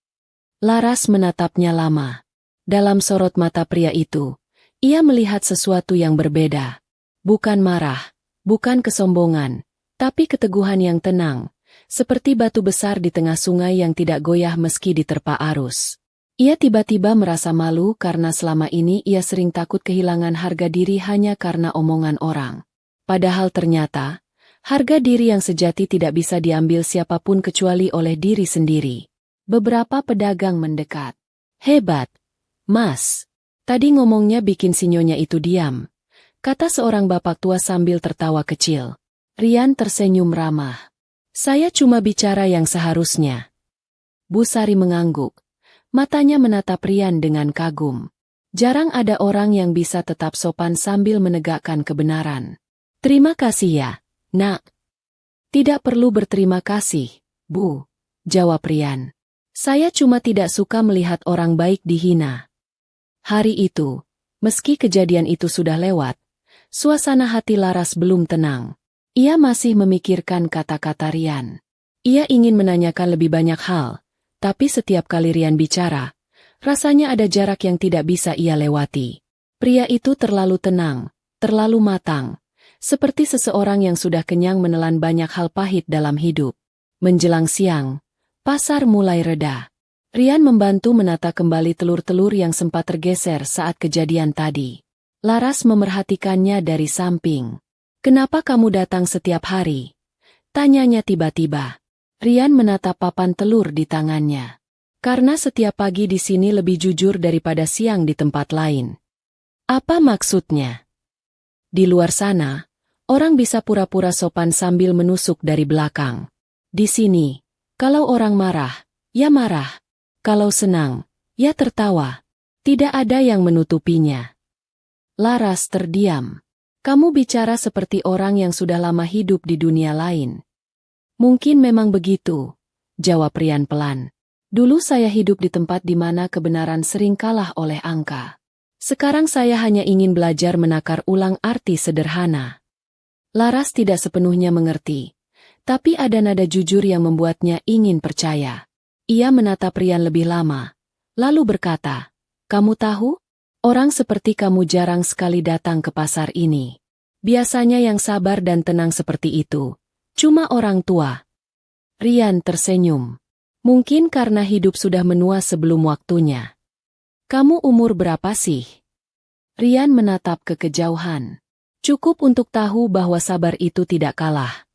Laras menatapnya lama. Dalam sorot mata pria itu, ia melihat sesuatu yang berbeda. Bukan marah, bukan kesombongan, tapi keteguhan yang tenang, seperti batu besar di tengah sungai yang tidak goyah meski diterpa arus. Ia tiba-tiba merasa malu karena selama ini ia sering takut kehilangan harga diri hanya karena omongan orang. Padahal ternyata, harga diri yang sejati tidak bisa diambil siapapun kecuali oleh diri sendiri. Beberapa pedagang mendekat. "Hebat, Mas. Tadi ngomongnya bikin si nyonya itu diam," kata seorang bapak tua sambil tertawa kecil. Rian tersenyum ramah. "Saya cuma bicara yang seharusnya." Bu Sari mengangguk. Matanya menatap Rian dengan kagum. Jarang ada orang yang bisa tetap sopan sambil menegakkan kebenaran. "Terima kasih ya, Nak." "Tidak perlu berterima kasih, Bu," jawab Rian. "Saya cuma tidak suka melihat orang baik dihina." Hari itu, meski kejadian itu sudah lewat, suasana hati Laras belum tenang. Ia masih memikirkan kata-kata Rian. Ia ingin menanyakan lebih banyak hal, tapi setiap kali Rian bicara, rasanya ada jarak yang tidak bisa ia lewati. Pria itu terlalu tenang, terlalu matang, seperti seseorang yang sudah kenyang menelan banyak hal pahit dalam hidup. Menjelang siang, pasar mulai reda. Rian membantu menata kembali telur-telur yang sempat tergeser saat kejadian tadi. Laras memerhatikannya dari samping. "Kenapa kamu datang setiap hari?" tanyanya tiba-tiba. Rian menatap papan telur di tangannya. "Karena setiap pagi di sini lebih jujur daripada siang di tempat lain." "Apa maksudnya?" "Di luar sana, orang bisa pura-pura sopan sambil menusuk dari belakang. Di sini, kalau orang marah, ya marah. Kalau senang, ya tertawa. Tidak ada yang menutupinya." Laras terdiam. "Kamu bicara seperti orang yang sudah lama hidup di dunia lain." "Mungkin memang begitu," jawab Rian pelan. "Dulu saya hidup di tempat di mana kebenaran sering kalah oleh angka. Sekarang saya hanya ingin belajar menakar ulang arti sederhana." Laras tidak sepenuhnya mengerti, tapi ada nada jujur yang membuatnya ingin percaya. Ia menatap Rian lebih lama, lalu berkata, "Kamu tahu? Orang seperti kamu jarang sekali datang ke pasar ini. Biasanya yang sabar dan tenang seperti itu, cuma orang tua." Rian tersenyum. "Mungkin karena hidup sudah menua sebelum waktunya." "Kamu umur berapa sih?" Rian menatap ke kejauhan. Cukup untuk tahu bahwa sabar itu tidak kalah.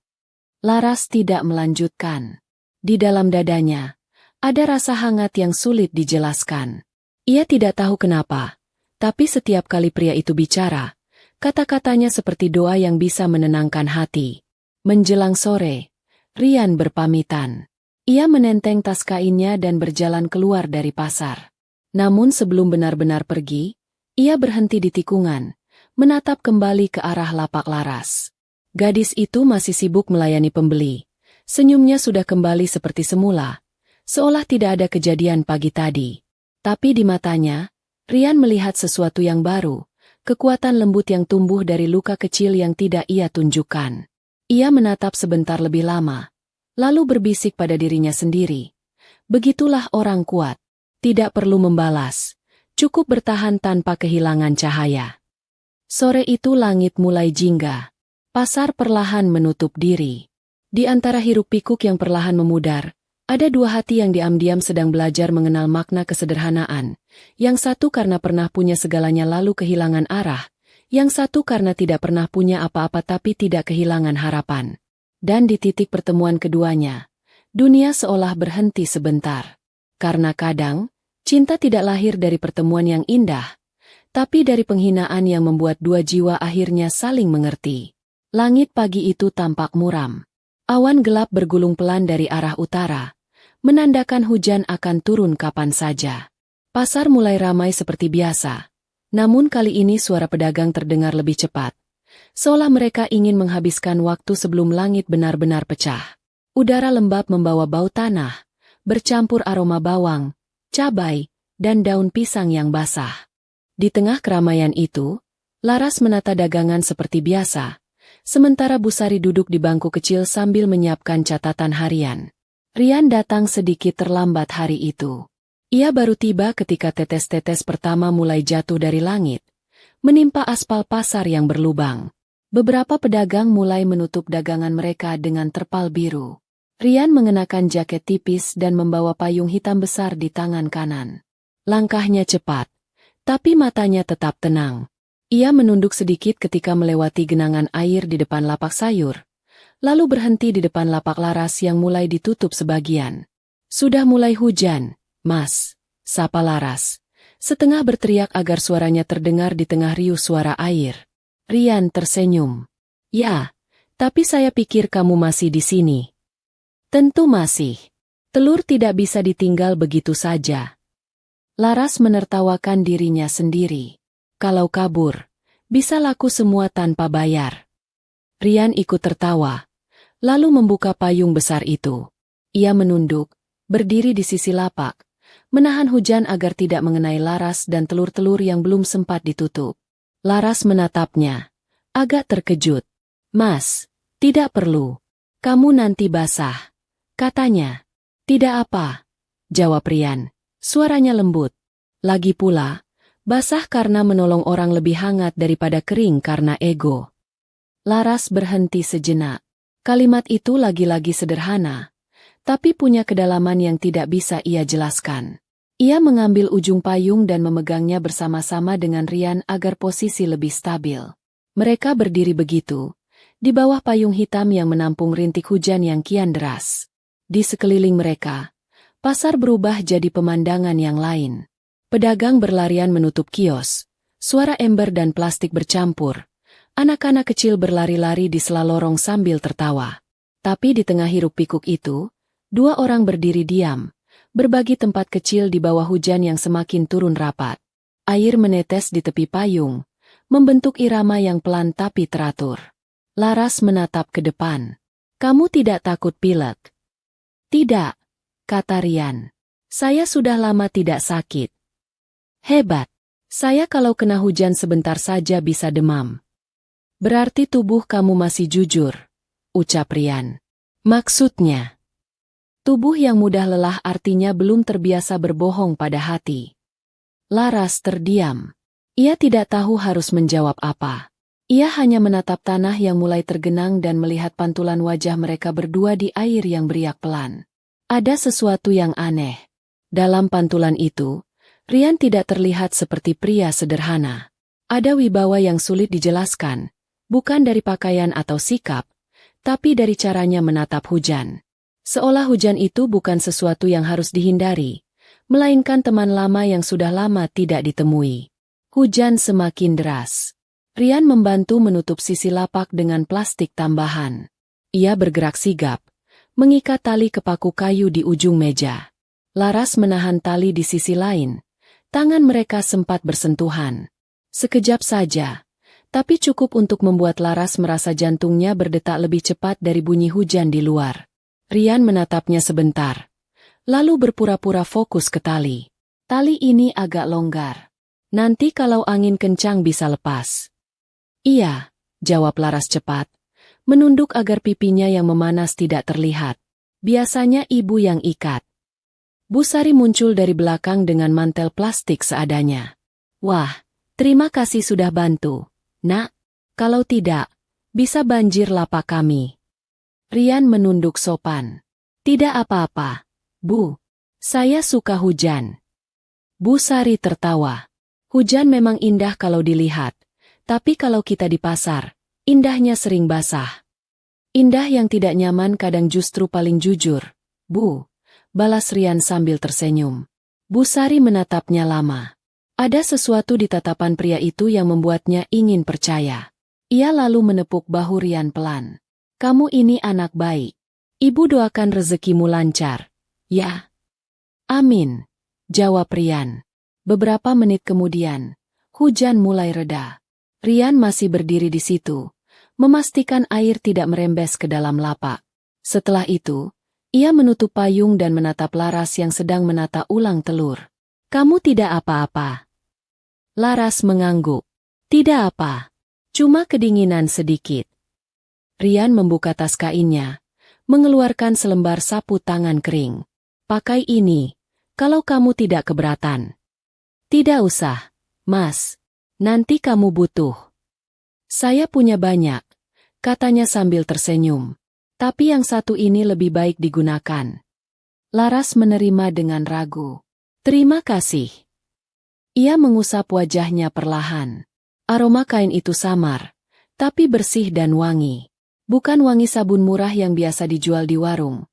Laras tidak melanjutkan. Di dalam dadanya, ada rasa hangat yang sulit dijelaskan. Ia tidak tahu kenapa, tapi setiap kali pria itu bicara, kata-katanya seperti doa yang bisa menenangkan hati. Menjelang sore, Rian berpamitan. Ia menenteng tas kainnya dan berjalan keluar dari pasar. Namun sebelum benar-benar pergi, Ia berhenti di tikungan, menatap kembali ke arah lapak Laras. Gadis itu masih sibuk melayani pembeli. Senyumnya sudah kembali seperti semula, seolah tidak ada kejadian pagi tadi. Tapi di matanya, Rian melihat sesuatu yang baru, kekuatan lembut yang tumbuh dari luka kecil yang tidak ia tunjukkan. Ia menatap sebentar lebih lama, lalu berbisik pada dirinya sendiri. Begitulah orang kuat, tidak perlu membalas, cukup bertahan tanpa kehilangan cahaya. Sore itu langit mulai jingga. Pasar perlahan menutup diri. Di antara hiruk-pikuk yang perlahan memudar, ada dua hati yang diam-diam sedang belajar mengenal makna kesederhanaan. Yang satu karena pernah punya segalanya lalu kehilangan arah, yang satu karena tidak pernah punya apa-apa tapi tidak kehilangan harapan. Dan di titik pertemuan keduanya, dunia seolah berhenti sebentar. Karena kadang, cinta tidak lahir dari pertemuan yang indah, tapi dari penghinaan yang membuat dua jiwa akhirnya saling mengerti. Langit pagi itu tampak muram. Awan gelap bergulung pelan dari arah utara, menandakan hujan akan turun kapan saja. Pasar mulai ramai seperti biasa, namun kali ini suara pedagang terdengar lebih cepat, seolah mereka ingin menghabiskan waktu sebelum langit benar-benar pecah. Udara lembab membawa bau tanah, bercampur aroma bawang, cabai, dan daun pisang yang basah. Di tengah keramaian itu, Laras menata dagangan seperti biasa, sementara Busari duduk di bangku kecil sambil menyiapkan catatan harian. Rian datang sedikit terlambat hari itu. Ia baru tiba ketika tetes-tetes pertama mulai jatuh dari langit, menimpa aspal pasar yang berlubang. Beberapa pedagang mulai menutup dagangan mereka dengan terpal biru. Rian mengenakan jaket tipis dan membawa payung hitam besar di tangan kanan. Langkahnya cepat, tapi matanya tetap tenang. Ia menunduk sedikit ketika melewati genangan air di depan lapak sayur, lalu berhenti di depan lapak Laras yang mulai ditutup sebagian. "Sudah mulai hujan, Mas," sapa Laras, setengah berteriak agar suaranya terdengar di tengah riuh suara air. Rian tersenyum. "Ya, tapi saya pikir kamu masih di sini." "Tentu masih. Telur tidak bisa ditinggal begitu saja." Laras menertawakan dirinya sendiri. "Kalau kabur, bisa laku semua tanpa bayar." Rian ikut tertawa, lalu membuka payung besar itu. Ia menunduk, berdiri di sisi lapak, menahan hujan agar tidak mengenai Laras dan telur-telur yang belum sempat ditutup. Laras menatapnya, agak terkejut. "Mas, tidak perlu. Kamu nanti basah," katanya. "Tidak apa," jawab Rian, suaranya lembut. "Lagi pula, basah karena menolong orang lebih hangat daripada kering karena ego." Laras berhenti sejenak. Kalimat itu lagi-lagi sederhana, tapi punya kedalaman yang tidak bisa ia jelaskan. Ia mengambil ujung payung dan memegangnya bersama-sama dengan Rian agar posisi lebih stabil. Mereka berdiri begitu, di bawah payung hitam yang menampung rintik hujan yang kian deras. Di sekeliling mereka, pasar berubah jadi pemandangan yang lain. Pedagang berlarian menutup kios, suara ember dan plastik bercampur. Anak-anak kecil berlari-lari di sela lorong sambil tertawa. Tapi di tengah hiruk-pikuk itu, dua orang berdiri diam, berbagi tempat kecil di bawah hujan yang semakin turun rapat. Air menetes di tepi payung, membentuk irama yang pelan tapi teratur. Laras menatap ke depan. "Kamu tidak takut pilek?" "Tidak," kata Rian. "Saya sudah lama tidak sakit." "Hebat. Saya kalau kena hujan sebentar saja bisa demam." "Berarti tubuh kamu masih jujur," ucap Rian. "Maksudnya?" "Tubuh yang mudah lelah artinya belum terbiasa berbohong pada hati." Laras terdiam. Ia tidak tahu harus menjawab apa. Ia hanya menatap tanah yang mulai tergenang dan melihat pantulan wajah mereka berdua di air yang beriak pelan. Ada sesuatu yang aneh. Dalam pantulan itu, Rian tidak terlihat seperti pria sederhana. Ada wibawa yang sulit dijelaskan, bukan dari pakaian atau sikap, tapi dari caranya menatap hujan. Seolah hujan itu bukan sesuatu yang harus dihindari, melainkan teman lama yang sudah lama tidak ditemui. Hujan semakin deras. Rian membantu menutup sisi lapak dengan plastik tambahan. Ia bergerak sigap, mengikat tali ke paku kayu di ujung meja. Laras menahan tali di sisi lain. Tangan mereka sempat bersentuhan. Sekejap saja, tapi cukup untuk membuat Laras merasa jantungnya berdetak lebih cepat dari bunyi hujan di luar. Rian menatapnya sebentar, lalu berpura-pura fokus ke tali. Tali ini agak longgar. Nanti kalau angin kencang bisa lepas. Iya, jawab Laras cepat, menunduk agar pipinya yang memanas tidak terlihat. Biasanya ibu yang ikat. Bu Sari muncul dari belakang dengan mantel plastik seadanya. Wah, terima kasih sudah bantu, Nak. Kalau tidak, bisa banjir lapak kami. Rian menunduk sopan. Tidak apa-apa, Bu. Saya suka hujan. Bu Sari tertawa. Hujan memang indah kalau dilihat, tapi kalau kita di pasar, indahnya sering basah. Indah yang tidak nyaman kadang justru paling jujur, Bu. Balas Rian sambil tersenyum. Bu Sari menatapnya lama. Ada sesuatu di tatapan pria itu yang membuatnya ingin percaya. Ia lalu menepuk bahu Rian pelan. Kamu ini anak baik. Ibu doakan rezekimu lancar. Ya. Amin, jawab Rian. Beberapa menit kemudian, hujan mulai reda. Rian masih berdiri di situ, memastikan air tidak merembes ke dalam lapak. Setelah itu, ia menutup payung dan menatap Laras yang sedang menata ulang telur. Kamu tidak apa-apa? Laras mengangguk. Tidak apa. Cuma kedinginan sedikit. Rian membuka tas kainnya, mengeluarkan selembar sapu tangan kering. Pakai ini, kalau kamu tidak keberatan. Tidak usah, Mas. Nanti kamu butuh. Saya punya banyak, katanya sambil tersenyum. Tapi yang satu ini lebih baik digunakan. Laras menerima dengan ragu. Terima kasih. Ia mengusap wajahnya perlahan. Aroma kain itu samar, tapi bersih dan wangi. Bukan wangi sabun murah yang biasa dijual di warung,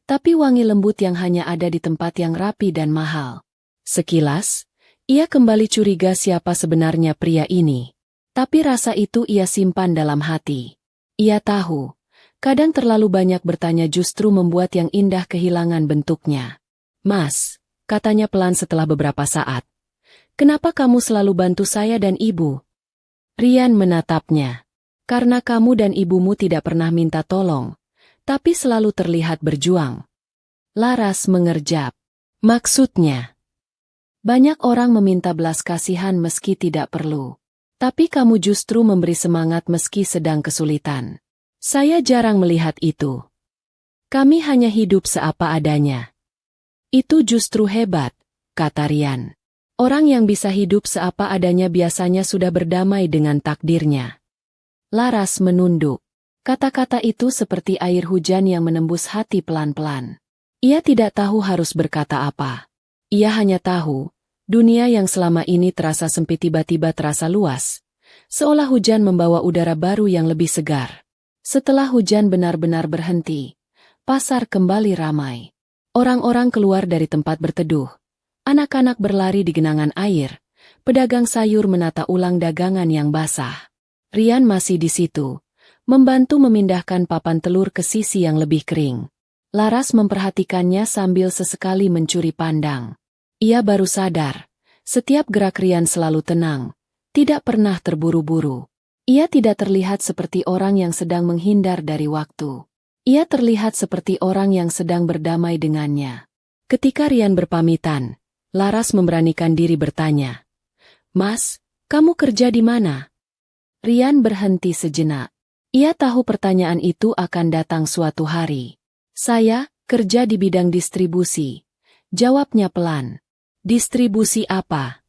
tapi wangi lembut yang hanya ada di tempat yang rapi dan mahal. Sekilas, ia kembali curiga siapa sebenarnya pria ini. Tapi rasa itu ia simpan dalam hati. Ia tahu, kadang terlalu banyak bertanya justru membuat yang indah kehilangan bentuknya. Mas, katanya pelan setelah beberapa saat. Kenapa kamu selalu bantu saya dan ibu? Rian menatapnya. Karena kamu dan ibumu tidak pernah minta tolong, tapi selalu terlihat berjuang. Laras mengerjap. Maksudnya? Banyak orang meminta belas kasihan meski tidak perlu. Tapi kamu justru memberi semangat meski sedang kesulitan. Saya jarang melihat itu. Kami hanya hidup seapa adanya. Itu justru hebat, kata Rian. Orang yang bisa hidup seapa adanya biasanya sudah berdamai dengan takdirnya. Laras menunduk. Kata-kata itu seperti air hujan yang menembus hati pelan-pelan. Ia tidak tahu harus berkata apa. Ia hanya tahu, dunia yang selama ini terasa sempit tiba-tiba terasa luas. Seolah hujan membawa udara baru yang lebih segar. Setelah hujan benar-benar berhenti, pasar kembali ramai. Orang-orang keluar dari tempat berteduh. Anak-anak berlari di genangan air. Pedagang sayur menata ulang dagangan yang basah. Rian masih di situ, membantu memindahkan papan telur ke sisi yang lebih kering. Laras memperhatikannya sambil sesekali mencuri pandang. Ia baru sadar, setiap gerak Rian selalu tenang, tidak pernah terburu-buru. Ia tidak terlihat seperti orang yang sedang menghindar dari waktu. Ia terlihat seperti orang yang sedang berdamai dengannya. Ketika Rian berpamitan, Laras memberanikan diri bertanya, Mas, kamu kerja di mana? Rian berhenti sejenak. Ia tahu pertanyaan itu akan datang suatu hari. Saya kerja di bidang distribusi, jawabnya pelan. Distribusi apa?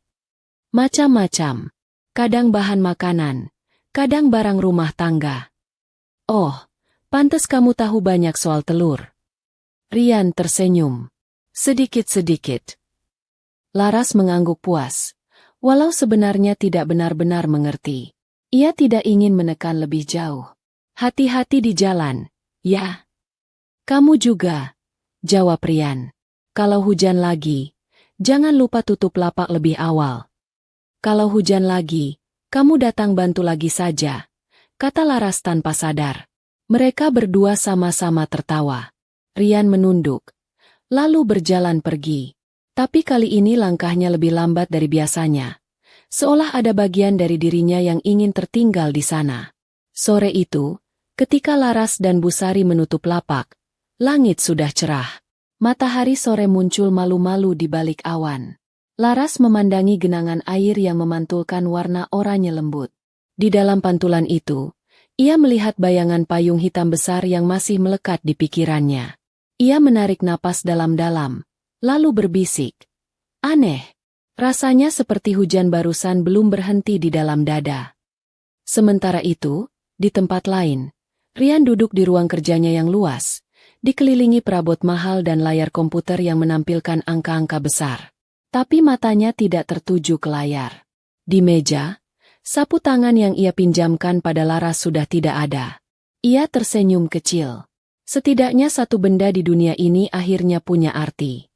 Macam-macam. Kadang bahan makanan, kadang barang rumah tangga. Oh, pantes kamu tahu banyak soal telur. Rian tersenyum. Sedikit-sedikit. Laras mengangguk puas, walau sebenarnya tidak benar-benar mengerti. Ia tidak ingin menekan lebih jauh. Hati-hati di jalan, ya. Kamu juga, jawab Rian. Kalau hujan lagi, jangan lupa tutup lapak lebih awal. Kalau hujan lagi, kamu datang bantu lagi saja, kata Laras tanpa sadar. Mereka berdua sama-sama tertawa. Rian menunduk, lalu berjalan pergi. Tapi kali ini langkahnya lebih lambat dari biasanya. seolah ada bagian dari dirinya yang ingin tertinggal di sana. Sore itu, ketika Laras dan Busari menutup lapak, langit sudah cerah. Matahari sore muncul malu-malu di balik awan. Laras memandangi genangan air yang memantulkan warna oranye lembut. Di dalam pantulan itu, ia melihat bayangan payung hitam besar yang masih melekat di pikirannya. Ia menarik napas dalam-dalam, lalu berbisik. Aneh. Rasanya seperti hujan barusan belum berhenti di dalam dada. Sementara itu, di tempat lain, Rian duduk di ruang kerjanya yang luas, dikelilingi perabot mahal dan layar komputer yang menampilkan angka-angka besar. Tapi matanya tidak tertuju ke layar. Di meja, sapu tangan yang ia pinjamkan pada Laras sudah tidak ada. Ia tersenyum kecil. Setidaknya satu benda di dunia ini akhirnya punya arti.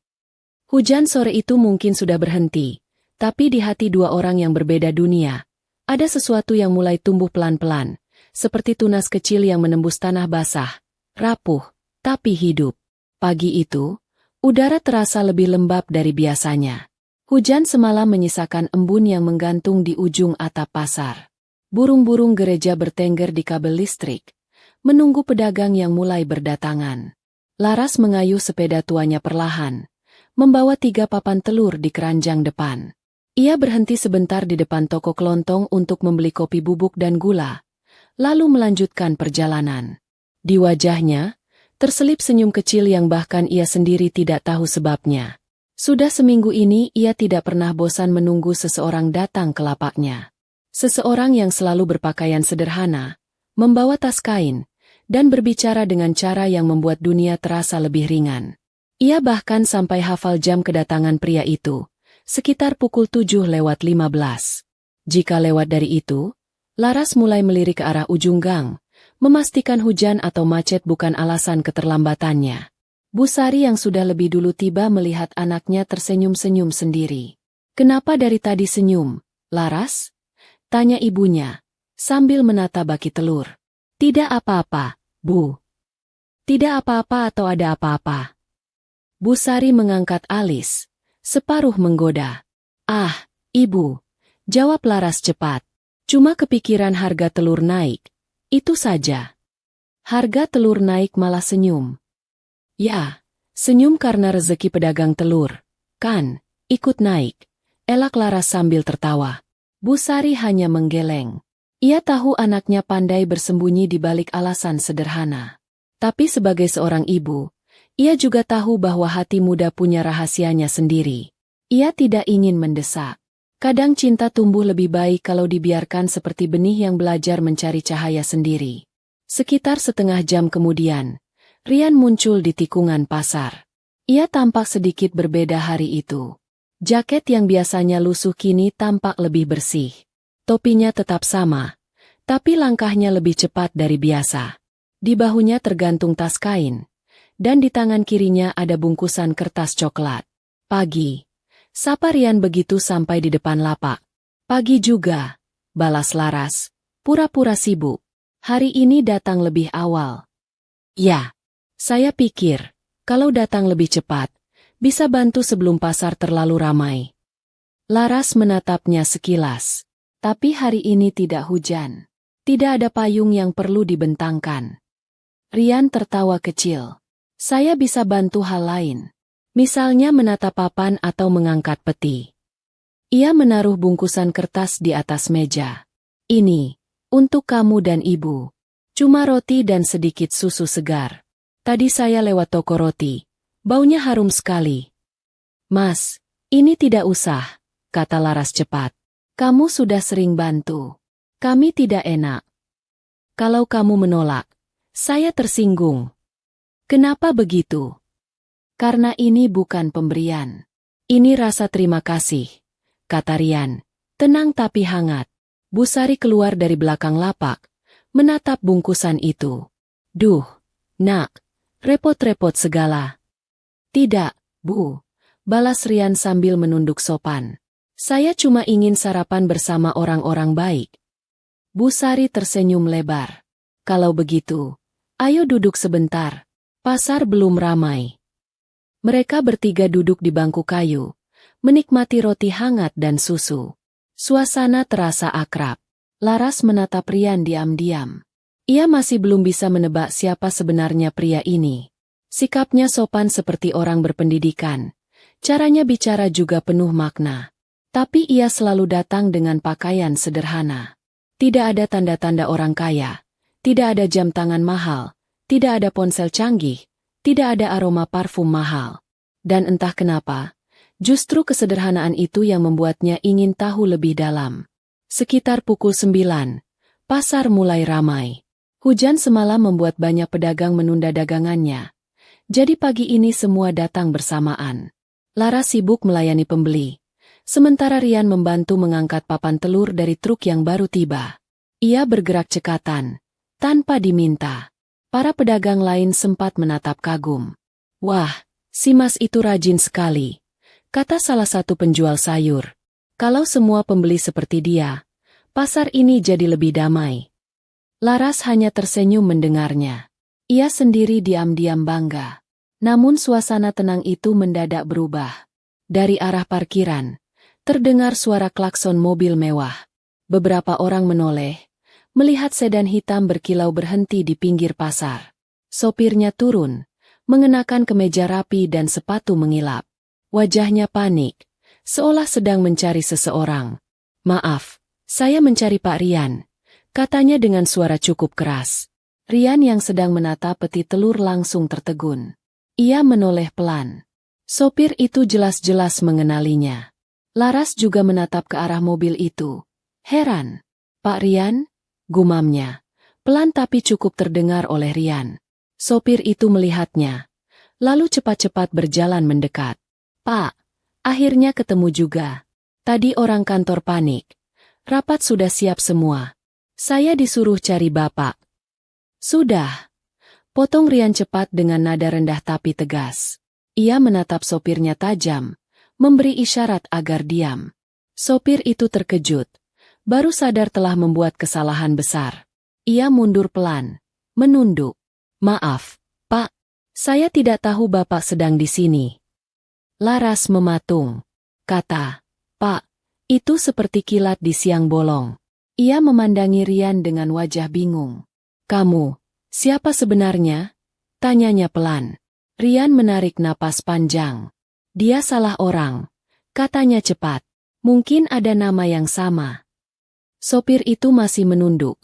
Hujan sore itu mungkin sudah berhenti, tapi di hati dua orang yang berbeda dunia, ada sesuatu yang mulai tumbuh pelan-pelan, seperti tunas kecil yang menembus tanah basah, rapuh, tapi hidup. Pagi itu, udara terasa lebih lembab dari biasanya. Hujan semalam menyisakan embun yang menggantung di ujung atap pasar. Burung-burung gereja bertengger di kabel listrik, menunggu pedagang yang mulai berdatangan. Laras mengayuh sepeda tuanya perlahan, membawa 3 papan telur di keranjang depan. Ia berhenti sebentar di depan toko kelontong untuk membeli kopi bubuk dan gula, lalu melanjutkan perjalanan. Di wajahnya, terselip senyum kecil yang bahkan ia sendiri tidak tahu sebabnya. Sudah seminggu ini ia tidak pernah bosan menunggu seseorang datang ke lapaknya. Seseorang yang selalu berpakaian sederhana, membawa tas kain, dan berbicara dengan cara yang membuat dunia terasa lebih ringan. Ia bahkan sampai hafal jam kedatangan pria itu, sekitar pukul 7:15. Jika lewat dari itu, Laras mulai melirik ke arah ujung gang, memastikan hujan atau macet bukan alasan keterlambatannya. Busari yang sudah lebih dulu tiba melihat anaknya tersenyum-senyum sendiri. "Kenapa dari tadi senyum, Laras?" tanya ibunya, sambil menata baki telur. "Tidak apa-apa, Bu." "Tidak apa-apa atau ada apa-apa?" Busari mengangkat alis, separuh menggoda. "Ah, Ibu," jawab Laras cepat. "Cuma kepikiran harga telur naik. Itu saja." "Harga telur naik malah senyum." "Ya, senyum karena rezeki pedagang telur, kan, ikut naik," elak Laras sambil tertawa. Busari hanya menggeleng. Ia tahu anaknya pandai bersembunyi di balik alasan sederhana. Tapi sebagai seorang ibu, ia juga tahu bahwa hati muda punya rahasianya sendiri. Ia tidak ingin mendesak. Kadang cinta tumbuh lebih baik kalau dibiarkan seperti benih yang belajar mencari cahaya sendiri. Sekitar setengah jam kemudian, Rian muncul di tikungan pasar. Ia tampak sedikit berbeda hari itu. Jaket yang biasanya lusuh kini tampak lebih bersih. Topinya tetap sama, tapi langkahnya lebih cepat dari biasa. Di bahunya tergantung tas kain, dan di tangan kirinya ada bungkusan kertas coklat. "Pagi," sapa Rian begitu sampai di depan lapak. "Pagi juga," balas Laras, pura-pura sibuk. "Hari ini datang lebih awal." "Ya, saya pikir, kalau datang lebih cepat, bisa bantu sebelum pasar terlalu ramai." Laras menatapnya sekilas. Tapi hari ini tidak hujan. Tidak ada payung yang perlu dibentangkan. Rian tertawa kecil. "Saya bisa bantu hal lain. Misalnya menata papan atau mengangkat peti." Ia menaruh bungkusan kertas di atas meja. "Ini, untuk kamu dan ibu. Cuma roti dan sedikit susu segar. Tadi saya lewat toko roti. Baunya harum sekali." "Mas, ini tidak usah," kata Laras cepat. "Kamu sudah sering bantu. Kami tidak enak. Kalau kamu menolak, saya tersinggung." "Kenapa begitu?" "Karena ini bukan pemberian. Ini rasa terima kasih," kata Rian, tenang tapi hangat. Busari keluar dari belakang lapak, menatap bungkusan itu. "Duh, nak, repot-repot segala." "Tidak, Bu," balas Rian sambil menunduk sopan. "Saya cuma ingin sarapan bersama orang-orang baik." Busari tersenyum lebar. "Kalau begitu, ayo duduk sebentar. Pasar belum ramai." Mereka bertiga duduk di bangku kayu, menikmati roti hangat dan susu. Suasana terasa akrab. Laras menatap Rian diam-diam. Ia masih belum bisa menebak siapa sebenarnya pria ini. Sikapnya sopan seperti orang berpendidikan. Caranya bicara juga penuh makna. Tapi ia selalu datang dengan pakaian sederhana. Tidak ada tanda-tanda orang kaya. Tidak ada jam tangan mahal. Tidak ada ponsel canggih. Tidak ada aroma parfum mahal. Dan entah kenapa, justru kesederhanaan itu yang membuatnya ingin tahu lebih dalam. Sekitar pukul 9, pasar mulai ramai. Hujan semalam membuat banyak pedagang menunda dagangannya. Jadi pagi ini semua datang bersamaan. Laras sibuk melayani pembeli. Sementara Rian membantu mengangkat papan telur dari truk yang baru tiba. Ia bergerak cekatan, tanpa diminta. Para pedagang lain sempat menatap kagum. Wah, si Mas itu rajin sekali, kata salah satu penjual sayur. Kalau semua pembeli seperti dia, pasar ini jadi lebih damai. Laras hanya tersenyum mendengarnya. Ia sendiri diam-diam bangga. Namun suasana tenang itu mendadak berubah. Dari arah parkiran, terdengar suara klakson mobil mewah. Beberapa orang menoleh, melihat sedan hitam berkilau berhenti di pinggir pasar. Sopirnya turun, mengenakan kemeja rapi dan sepatu mengilap. Wajahnya panik, seolah sedang mencari seseorang. Maaf, saya mencari Pak Rian, katanya dengan suara cukup keras. Rian yang sedang menatap peti telur langsung tertegun. Ia menoleh pelan. Sopir itu jelas-jelas mengenalinya. Laras juga menatap ke arah mobil itu. Heran. Pak Rian? Gumamnya. Pelan tapi cukup terdengar oleh Rian. Sopir itu melihatnya. Lalu cepat-cepat berjalan mendekat. Pak, akhirnya ketemu juga. Tadi orang kantor panik. Rapat sudah siap semua. Saya disuruh cari Bapak. Sudah. Potong Rian cepat dengan nada rendah tapi tegas. Ia menatap sopirnya tajam, memberi isyarat agar diam. Sopir itu terkejut. Baru sadar telah membuat kesalahan besar. Ia mundur pelan, menunduk. Maaf, Pak. Saya tidak tahu Bapak sedang di sini. Laras mematung. Kata, Pak, itu seperti kilat di siang bolong. Ia memandangi Rian dengan wajah bingung. Kamu, siapa sebenarnya? Tanyanya pelan. Rian menarik napas panjang. Dia salah orang, katanya cepat. Mungkin ada nama yang sama. Sopir itu masih menunduk,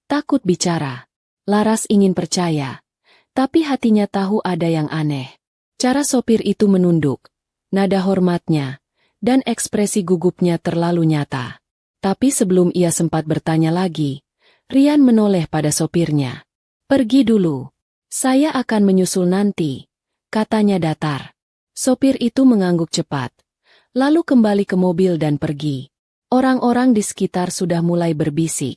takut bicara. Laras ingin percaya, tapi hatinya tahu ada yang aneh. Cara sopir itu menunduk, nada hormatnya, dan ekspresi gugupnya terlalu nyata. Tapi sebelum ia sempat bertanya lagi, Rian menoleh pada sopirnya. Pergi dulu. Saya akan menyusul nanti, katanya datar. Sopir itu mengangguk cepat, lalu kembali ke mobil dan pergi. Orang-orang di sekitar sudah mulai berbisik.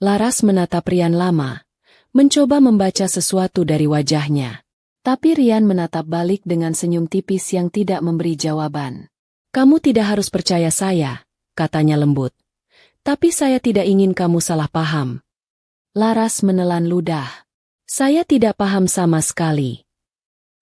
Laras menatap Rian lama, mencoba membaca sesuatu dari wajahnya. Tapi Rian menatap balik dengan senyum tipis yang tidak memberi jawaban. Kamu tidak harus percaya saya, katanya lembut. Tapi saya tidak ingin kamu salah paham. Laras menelan ludah. Saya tidak paham sama sekali.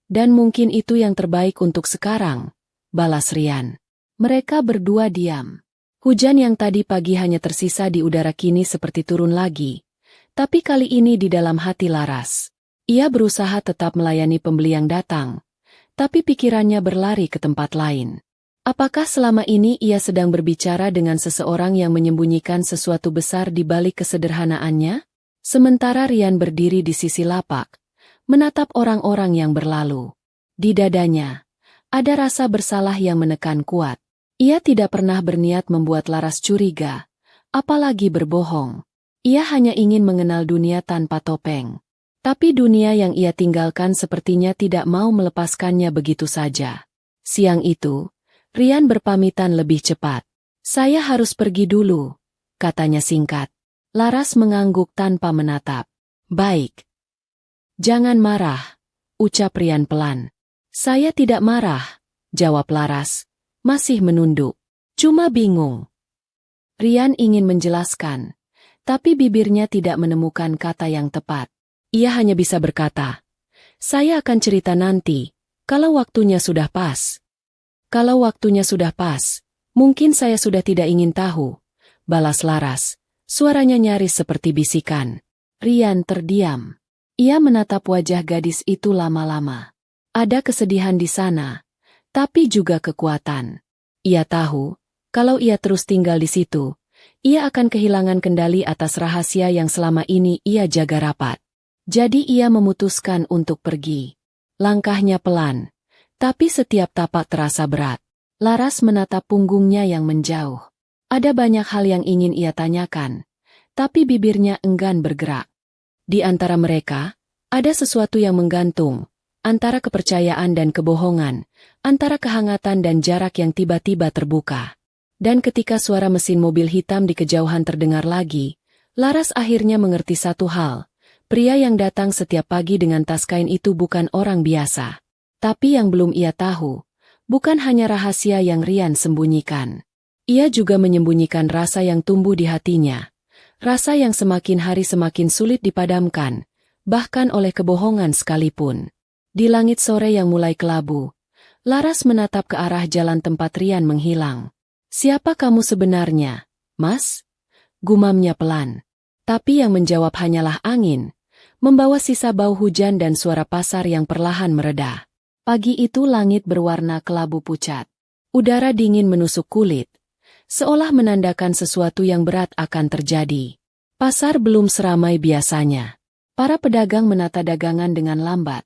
Dan mungkin itu yang terbaik untuk sekarang, balas Rian. Mereka berdua diam. Hujan yang tadi pagi hanya tersisa di udara kini seperti turun lagi. Tapi kali ini di dalam hati Laras. Ia berusaha tetap melayani pembeli yang datang. Tapi pikirannya berlari ke tempat lain. Apakah selama ini ia sedang berbicara dengan seseorang yang menyembunyikan sesuatu besar di balik kesederhanaannya? Sementara Rian berdiri di sisi lapak, menatap orang-orang yang berlalu. Di dadanya, ada rasa bersalah yang menekan kuat. Ia tidak pernah berniat membuat Laras curiga, apalagi berbohong. Ia hanya ingin mengenal dunia tanpa topeng. Tapi dunia yang ia tinggalkan sepertinya tidak mau melepaskannya begitu saja. Siang itu, Rian berpamitan lebih cepat. Saya harus pergi dulu, katanya singkat. Laras mengangguk tanpa menatap. Baik. Jangan marah, ucap Rian pelan. Saya tidak marah, jawab Laras, masih menunduk. Cuma bingung. Rian ingin menjelaskan, tapi bibirnya tidak menemukan kata yang tepat. Ia hanya bisa berkata, saya akan cerita nanti, kalau waktunya sudah pas. Kalau waktunya sudah pas, mungkin saya sudah tidak ingin tahu, balas Laras. Suaranya nyaris seperti bisikan. Rian terdiam. Ia menatap wajah gadis itu lama-lama. Ada kesedihan di sana, tapi juga kekuatan. Ia tahu, kalau ia terus tinggal di situ, ia akan kehilangan kendali atas rahasia yang selama ini ia jaga rapat. Jadi ia memutuskan untuk pergi. Langkahnya pelan, tapi setiap tapak terasa berat. Laras menatap punggungnya yang menjauh. Ada banyak hal yang ingin ia tanyakan, tapi bibirnya enggan bergerak. Di antara mereka, ada sesuatu yang menggantung, antara kepercayaan dan kebohongan, antara kehangatan dan jarak yang tiba-tiba terbuka. Dan ketika suara mesin mobil hitam di kejauhan terdengar lagi, Laras akhirnya mengerti satu hal. Pria yang datang setiap pagi dengan tas kain itu bukan orang biasa. Tapi yang belum ia tahu, bukan hanya rahasia yang Rian sembunyikan. Ia juga menyembunyikan rasa yang tumbuh di hatinya. Rasa yang semakin hari semakin sulit dipadamkan, bahkan oleh kebohongan sekalipun. Di langit sore yang mulai kelabu, Laras menatap ke arah jalan tempat Rian menghilang. "Siapa kamu sebenarnya, Mas?" gumamnya pelan. Tapi yang menjawab hanyalah angin, membawa sisa bau hujan dan suara pasar yang perlahan mereda. Pagi itu langit berwarna kelabu pucat. Udara dingin menusuk kulit, seolah menandakan sesuatu yang berat akan terjadi. Pasar belum seramai biasanya. Para pedagang menata dagangan dengan lambat,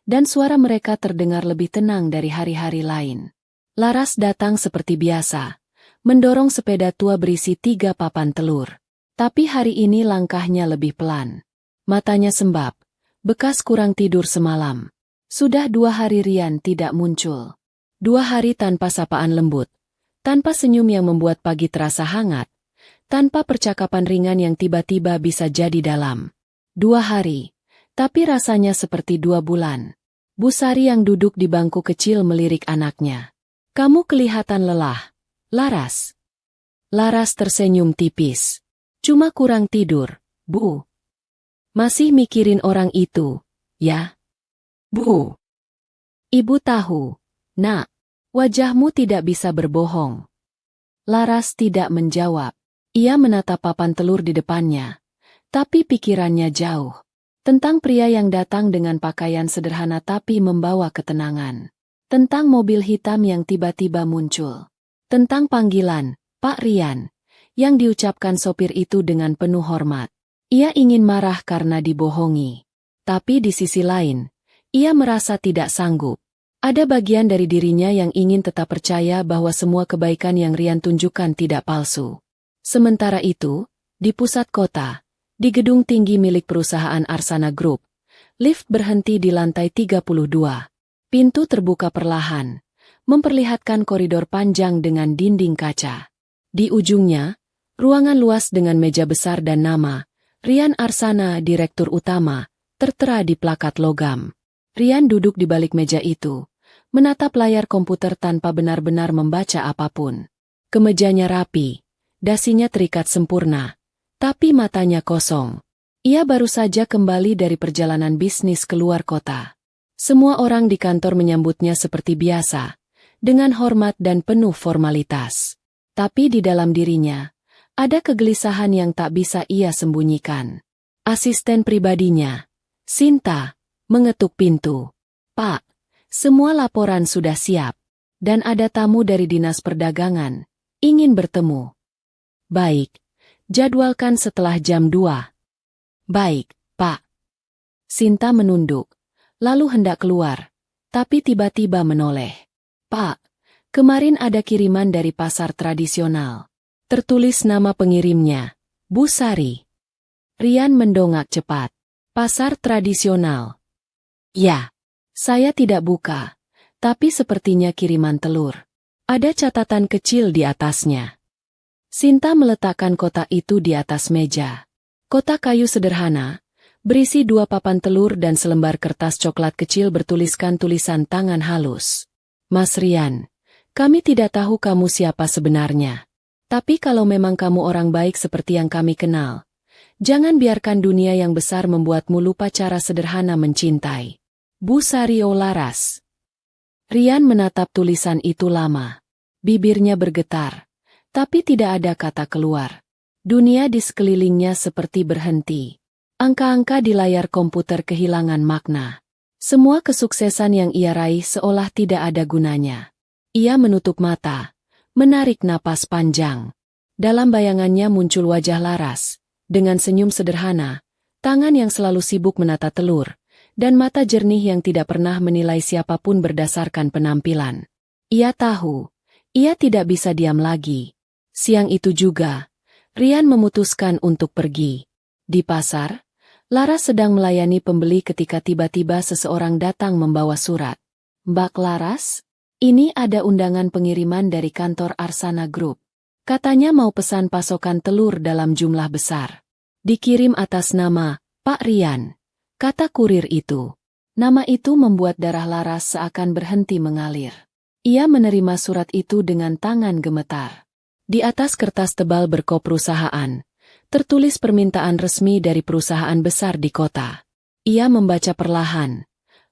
dan suara mereka terdengar lebih tenang dari hari-hari lain. Laras datang seperti biasa, mendorong sepeda tua berisi 3 papan telur. Tapi hari ini langkahnya lebih pelan. Matanya sembab, bekas kurang tidur semalam. Sudah 2 hari Rian tidak muncul. 2 hari tanpa sapaan lembut, tanpa senyum yang membuat pagi terasa hangat, tanpa percakapan ringan yang tiba-tiba bisa jadi dalam. 2 hari, tapi rasanya seperti 2 bulan. Bu Sari yang duduk di bangku kecil melirik anaknya. "Kamu kelihatan lelah, Laras." Laras tersenyum tipis. "Cuma kurang tidur, Bu." "Masih mikirin orang itu, ya, Bu?" "Ibu tahu, Nak. Wajahmu tidak bisa berbohong." Laras tidak menjawab. Ia menatap papan telur di depannya, tapi pikirannya jauh. Tentang pria yang datang dengan pakaian sederhana tapi membawa ketenangan. Tentang mobil hitam yang tiba-tiba muncul. Tentang panggilan, "Pak Rian," yang diucapkan sopir itu dengan penuh hormat. Ia ingin marah karena dibohongi. Tapi di sisi lain, ia merasa tidak sanggup. Ada bagian dari dirinya yang ingin tetap percaya bahwa semua kebaikan yang Rian tunjukkan tidak palsu. Sementara itu, di pusat kota, di gedung tinggi milik perusahaan Arsana Group, lift berhenti di lantai 32. Pintu terbuka perlahan, memperlihatkan koridor panjang dengan dinding kaca. Di ujungnya, ruangan luas dengan meja besar dan nama Rian Arsana, Direktur Utama, tertera di plakat logam. Rian duduk di balik meja itu, menatap layar komputer tanpa benar-benar membaca apapun. Kemejanya rapi, dasinya terikat sempurna, tapi matanya kosong. Ia baru saja kembali dari perjalanan bisnis keluar kota. Semua orang di kantor menyambutnya seperti biasa, dengan hormat dan penuh formalitas. Tapi di dalam dirinya, ada kegelisahan yang tak bisa ia sembunyikan. Asisten pribadinya, Sinta, mengetuk pintu. "Pak, semua laporan sudah siap, dan ada tamu dari Dinas Perdagangan, ingin bertemu." "Baik, jadwalkan setelah jam 2. "Baik, Pak." Sinta menunduk, lalu hendak keluar, tapi tiba-tiba menoleh. "Pak, kemarin ada kiriman dari pasar tradisional." Tertulis nama pengirimnya, Bu Sari. Rian mendongak cepat. "Pasar tradisional?" "Ya." "Saya tidak buka, tapi sepertinya kiriman telur. Ada catatan kecil di atasnya." Sinta meletakkan kotak itu di atas meja. Kotak kayu sederhana, berisi 2 papan telur dan selembar kertas coklat kecil bertuliskan tulisan tangan halus. "Mas Rian, kami tidak tahu kamu siapa sebenarnya. Tapi kalau memang kamu orang baik seperti yang kami kenal, jangan biarkan dunia yang besar membuatmu lupa cara sederhana mencintai. Bu Sari Laras." Rian menatap tulisan itu lama. Bibirnya bergetar, tapi tidak ada kata keluar. Dunia di sekelilingnya seperti berhenti. Angka-angka di layar komputer kehilangan makna. Semua kesuksesan yang ia raih seolah tidak ada gunanya. Ia menutup mata, menarik napas panjang. Dalam bayangannya muncul wajah Laras, dengan senyum sederhana, tangan yang selalu sibuk menata telur, dan mata jernih yang tidak pernah menilai siapapun berdasarkan penampilan. Ia tahu, ia tidak bisa diam lagi. Siang itu juga, Rian memutuskan untuk pergi. Di pasar, Laras sedang melayani pembeli ketika tiba-tiba seseorang datang membawa surat. "Mbak Laras, ini ada undangan pengiriman dari kantor Arsana Group. Katanya mau pesan pasokan telur dalam jumlah besar. Dikirim atas nama Pak Rian," kata kurir itu. Nama itu membuat darah Laras seakan berhenti mengalir. Ia menerima surat itu dengan tangan gemetar. Di atas kertas tebal berkop perusahaan, tertulis permintaan resmi dari perusahaan besar di kota. Ia membaca perlahan,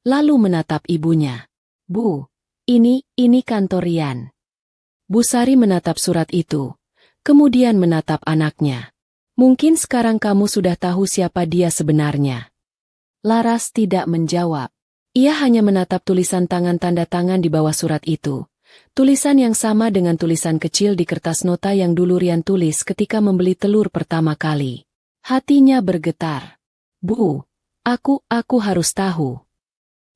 lalu menatap ibunya. "Bu, ini kantor Rian." Bu Sari menatap surat itu, kemudian menatap anaknya. "Mungkin sekarang kamu sudah tahu siapa dia sebenarnya." Laras tidak menjawab. Ia hanya menatap tulisan tangan tanda tangan di bawah surat itu. Tulisan yang sama dengan tulisan kecil di kertas nota yang dulu Rian tulis ketika membeli telur pertama kali. Hatinya bergetar. "Bu, aku harus tahu."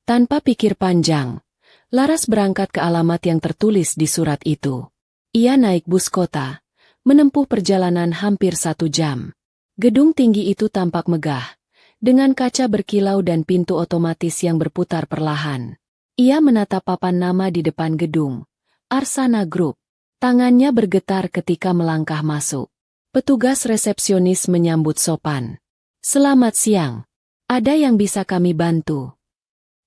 Tanpa pikir panjang, Laras berangkat ke alamat yang tertulis di surat itu. Ia naik bus kota, menempuh perjalanan hampir 1 jam. Gedung tinggi itu tampak megah, dengan kaca berkilau dan pintu otomatis yang berputar perlahan. Ia menatap papan nama di depan gedung, Arsana Group. Tangannya bergetar ketika melangkah masuk. Petugas resepsionis menyambut sopan. "Selamat siang. Ada yang bisa kami bantu?"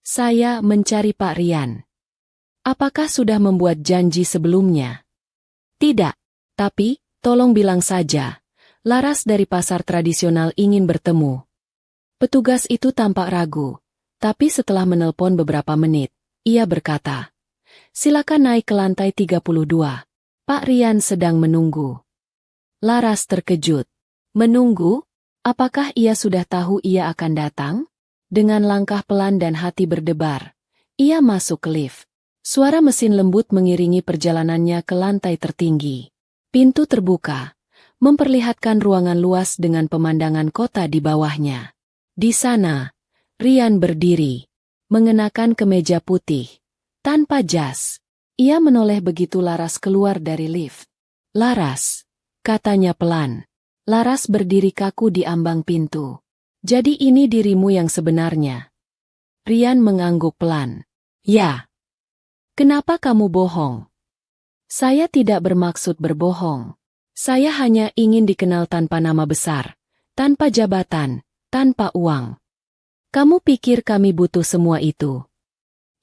"Saya mencari Pak Rian." "Apakah sudah membuat janji sebelumnya?" "Tidak, tapi tolong bilang saja, Laras dari pasar tradisional ingin bertemu." Petugas itu tampak ragu, tapi setelah menelpon beberapa menit, ia berkata, "Silakan naik ke lantai 32. Pak Rian sedang menunggu." Laras terkejut. Menunggu? Apakah ia sudah tahu ia akan datang? Dengan langkah pelan dan hati berdebar, ia masuk ke lift. Suara mesin lembut mengiringi perjalanannya ke lantai tertinggi. Pintu terbuka, memperlihatkan ruangan luas dengan pemandangan kota di bawahnya. Di sana, Rian berdiri, mengenakan kemeja putih, tanpa jas. Ia menoleh begitu Laras keluar dari lift. "Laras," katanya pelan. Laras berdiri kaku di ambang pintu. "Jadi ini dirimu yang sebenarnya?" Rian mengangguk pelan. "Ya." "Kenapa kamu bohong?" "Saya tidak bermaksud berbohong. Saya hanya ingin dikenal tanpa nama besar, tanpa jabatan, tanpa uang." "Kamu pikir kami butuh semua itu?"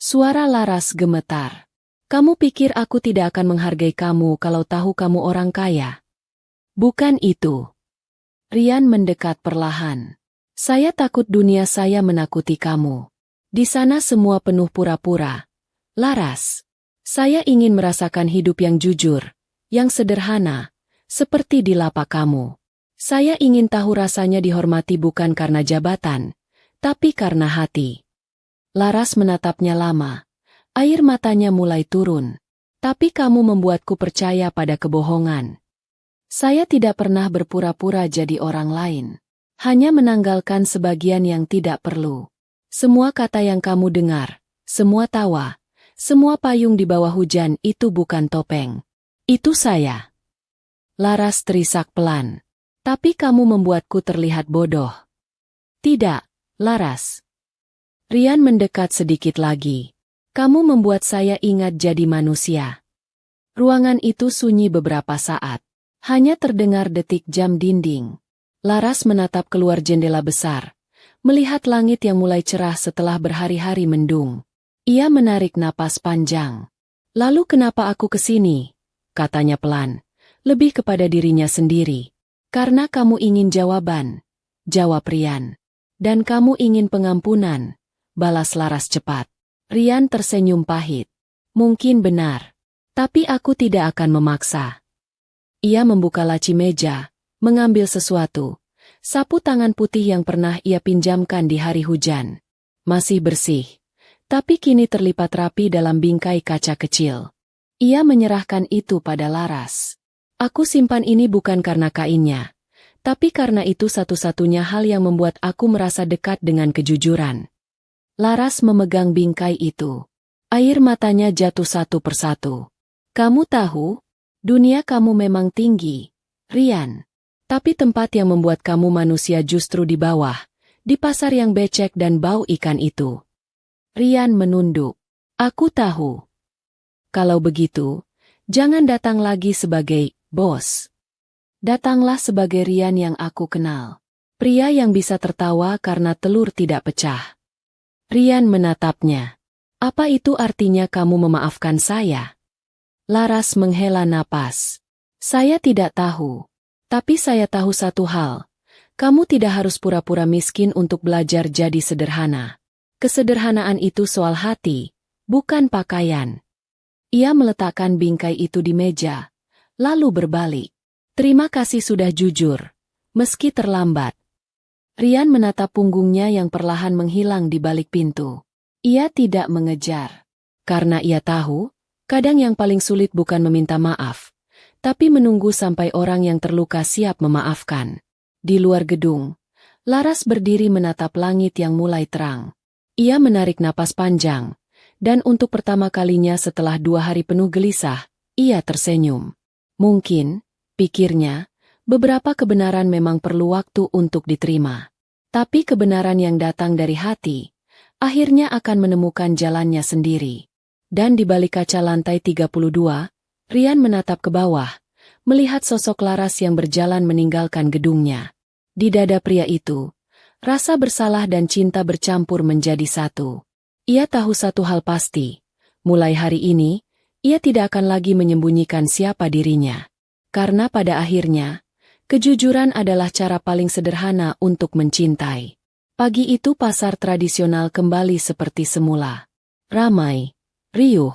Suara Laras gemetar. "Kamu pikir aku tidak akan menghargai kamu kalau tahu kamu orang kaya?" "Bukan itu." Rian mendekat perlahan. "Saya takut dunia saya menakuti kamu. Di sana semua penuh pura-pura. Laras, saya ingin merasakan hidup yang jujur, yang sederhana, seperti di lapak kamu. Saya ingin tahu rasanya dihormati bukan karena jabatan, tapi karena hati." Laras menatapnya lama. Air matanya mulai turun. "Tapi kamu membuatku percaya pada kebohongan. Saya tidak pernah berpura-pura jadi orang lain. Hanya menanggalkan sebagian yang tidak perlu. Semua kata yang kamu dengar, semua tawa, semua payung di bawah hujan itu bukan topeng. Itu saya." Laras terisak pelan. "Tapi kamu membuatku terlihat bodoh." "Tidak, Laras." Rian mendekat sedikit lagi. "Kamu membuat saya ingat jadi manusia." Ruangan itu sunyi beberapa saat. Hanya terdengar detik jam dinding. Laras menatap keluar jendela besar, melihat langit yang mulai cerah setelah berhari-hari mendung. Ia menarik napas panjang. "Lalu kenapa aku ke sini?" katanya pelan, lebih kepada dirinya sendiri. "Karena kamu ingin jawaban," jawab Rian. "Dan kamu ingin pengampunan," balas Laras cepat. Rian tersenyum pahit. "Mungkin benar. Tapi aku tidak akan memaksa." Ia membuka laci meja, mengambil sesuatu. Sapu tangan putih yang pernah ia pinjamkan di hari hujan. Masih bersih, tapi kini terlipat rapi dalam bingkai kaca kecil. Ia menyerahkan itu pada Laras. Aku simpan ini bukan karena kainnya, tapi karena itu satu-satunya hal yang membuat aku merasa dekat dengan kejujuran. Laras memegang bingkai itu. Air matanya jatuh satu persatu. Kamu tahu, dunia kamu memang tinggi, Rian. Tapi tempat yang membuat kamu manusia justru di bawah, di pasar yang becek dan bau ikan itu. Rian menunduk. Aku tahu. Kalau begitu, jangan datang lagi sebagai bos. Datanglah sebagai Rian yang aku kenal. Pria yang bisa tertawa karena telur tidak pecah. Rian menatapnya. Apa itu artinya kamu memaafkan saya? Laras menghela napas. Saya tidak tahu. Tapi saya tahu satu hal. Kamu tidak harus pura-pura miskin untuk belajar jadi sederhana. Kesederhanaan itu soal hati, bukan pakaian. Ia meletakkan bingkai itu di meja, lalu berbalik. Terima kasih sudah jujur, meski terlambat. Rian menatap punggungnya yang perlahan menghilang di balik pintu. Ia tidak mengejar. Karena ia tahu, kadang yang paling sulit bukan meminta maaf, tapi menunggu sampai orang yang terluka siap memaafkan. Di luar gedung, Laras berdiri menatap langit yang mulai terang. Ia menarik napas panjang, dan untuk pertama kalinya setelah 2 hari penuh gelisah, ia tersenyum. Mungkin, pikirnya, beberapa kebenaran memang perlu waktu untuk diterima. Tapi kebenaran yang datang dari hati, akhirnya akan menemukan jalannya sendiri. Dan di balik kaca lantai 32, Rian menatap ke bawah, melihat sosok Laras yang berjalan meninggalkan gedungnya. Di dada pria itu, rasa bersalah dan cinta bercampur menjadi satu. Ia tahu satu hal pasti, mulai hari ini, ia tidak akan lagi menyembunyikan siapa dirinya. Karena pada akhirnya, kejujuran adalah cara paling sederhana untuk mencintai. Pagi itu pasar tradisional kembali seperti semula. Ramai, riuh,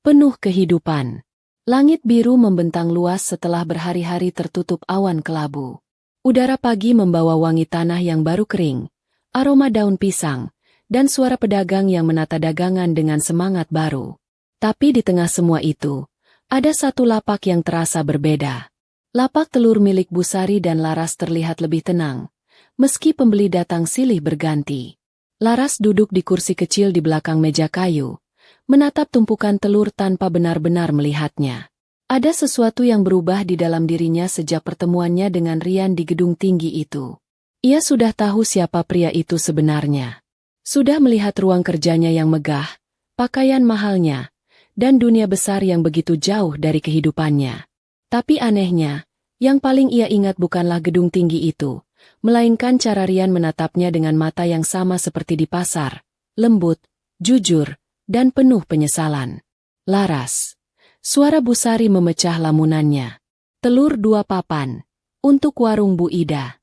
penuh kehidupan. Langit biru membentang luas setelah berhari-hari tertutup awan kelabu. Udara pagi membawa wangi tanah yang baru kering, aroma daun pisang, dan suara pedagang yang menata dagangan dengan semangat baru. Tapi di tengah semua itu, ada satu lapak yang terasa berbeda. Lapak telur milik Bu Sari dan Laras terlihat lebih tenang, meski pembeli datang silih berganti. Laras duduk di kursi kecil di belakang meja kayu, menatap tumpukan telur tanpa benar-benar melihatnya. Ada sesuatu yang berubah di dalam dirinya sejak pertemuannya dengan Rian di gedung tinggi itu. Ia sudah tahu siapa pria itu sebenarnya. Sudah melihat ruang kerjanya yang megah, pakaian mahalnya, dan dunia besar yang begitu jauh dari kehidupannya. Tapi anehnya, yang paling ia ingat bukanlah gedung tinggi itu, melainkan cara Rian menatapnya dengan mata yang sama seperti di pasar, lembut, jujur, dan penuh penyesalan. Laras. Suara Bu Sari memecah lamunannya. Telur 2 papan. Untuk warung Bu Ida.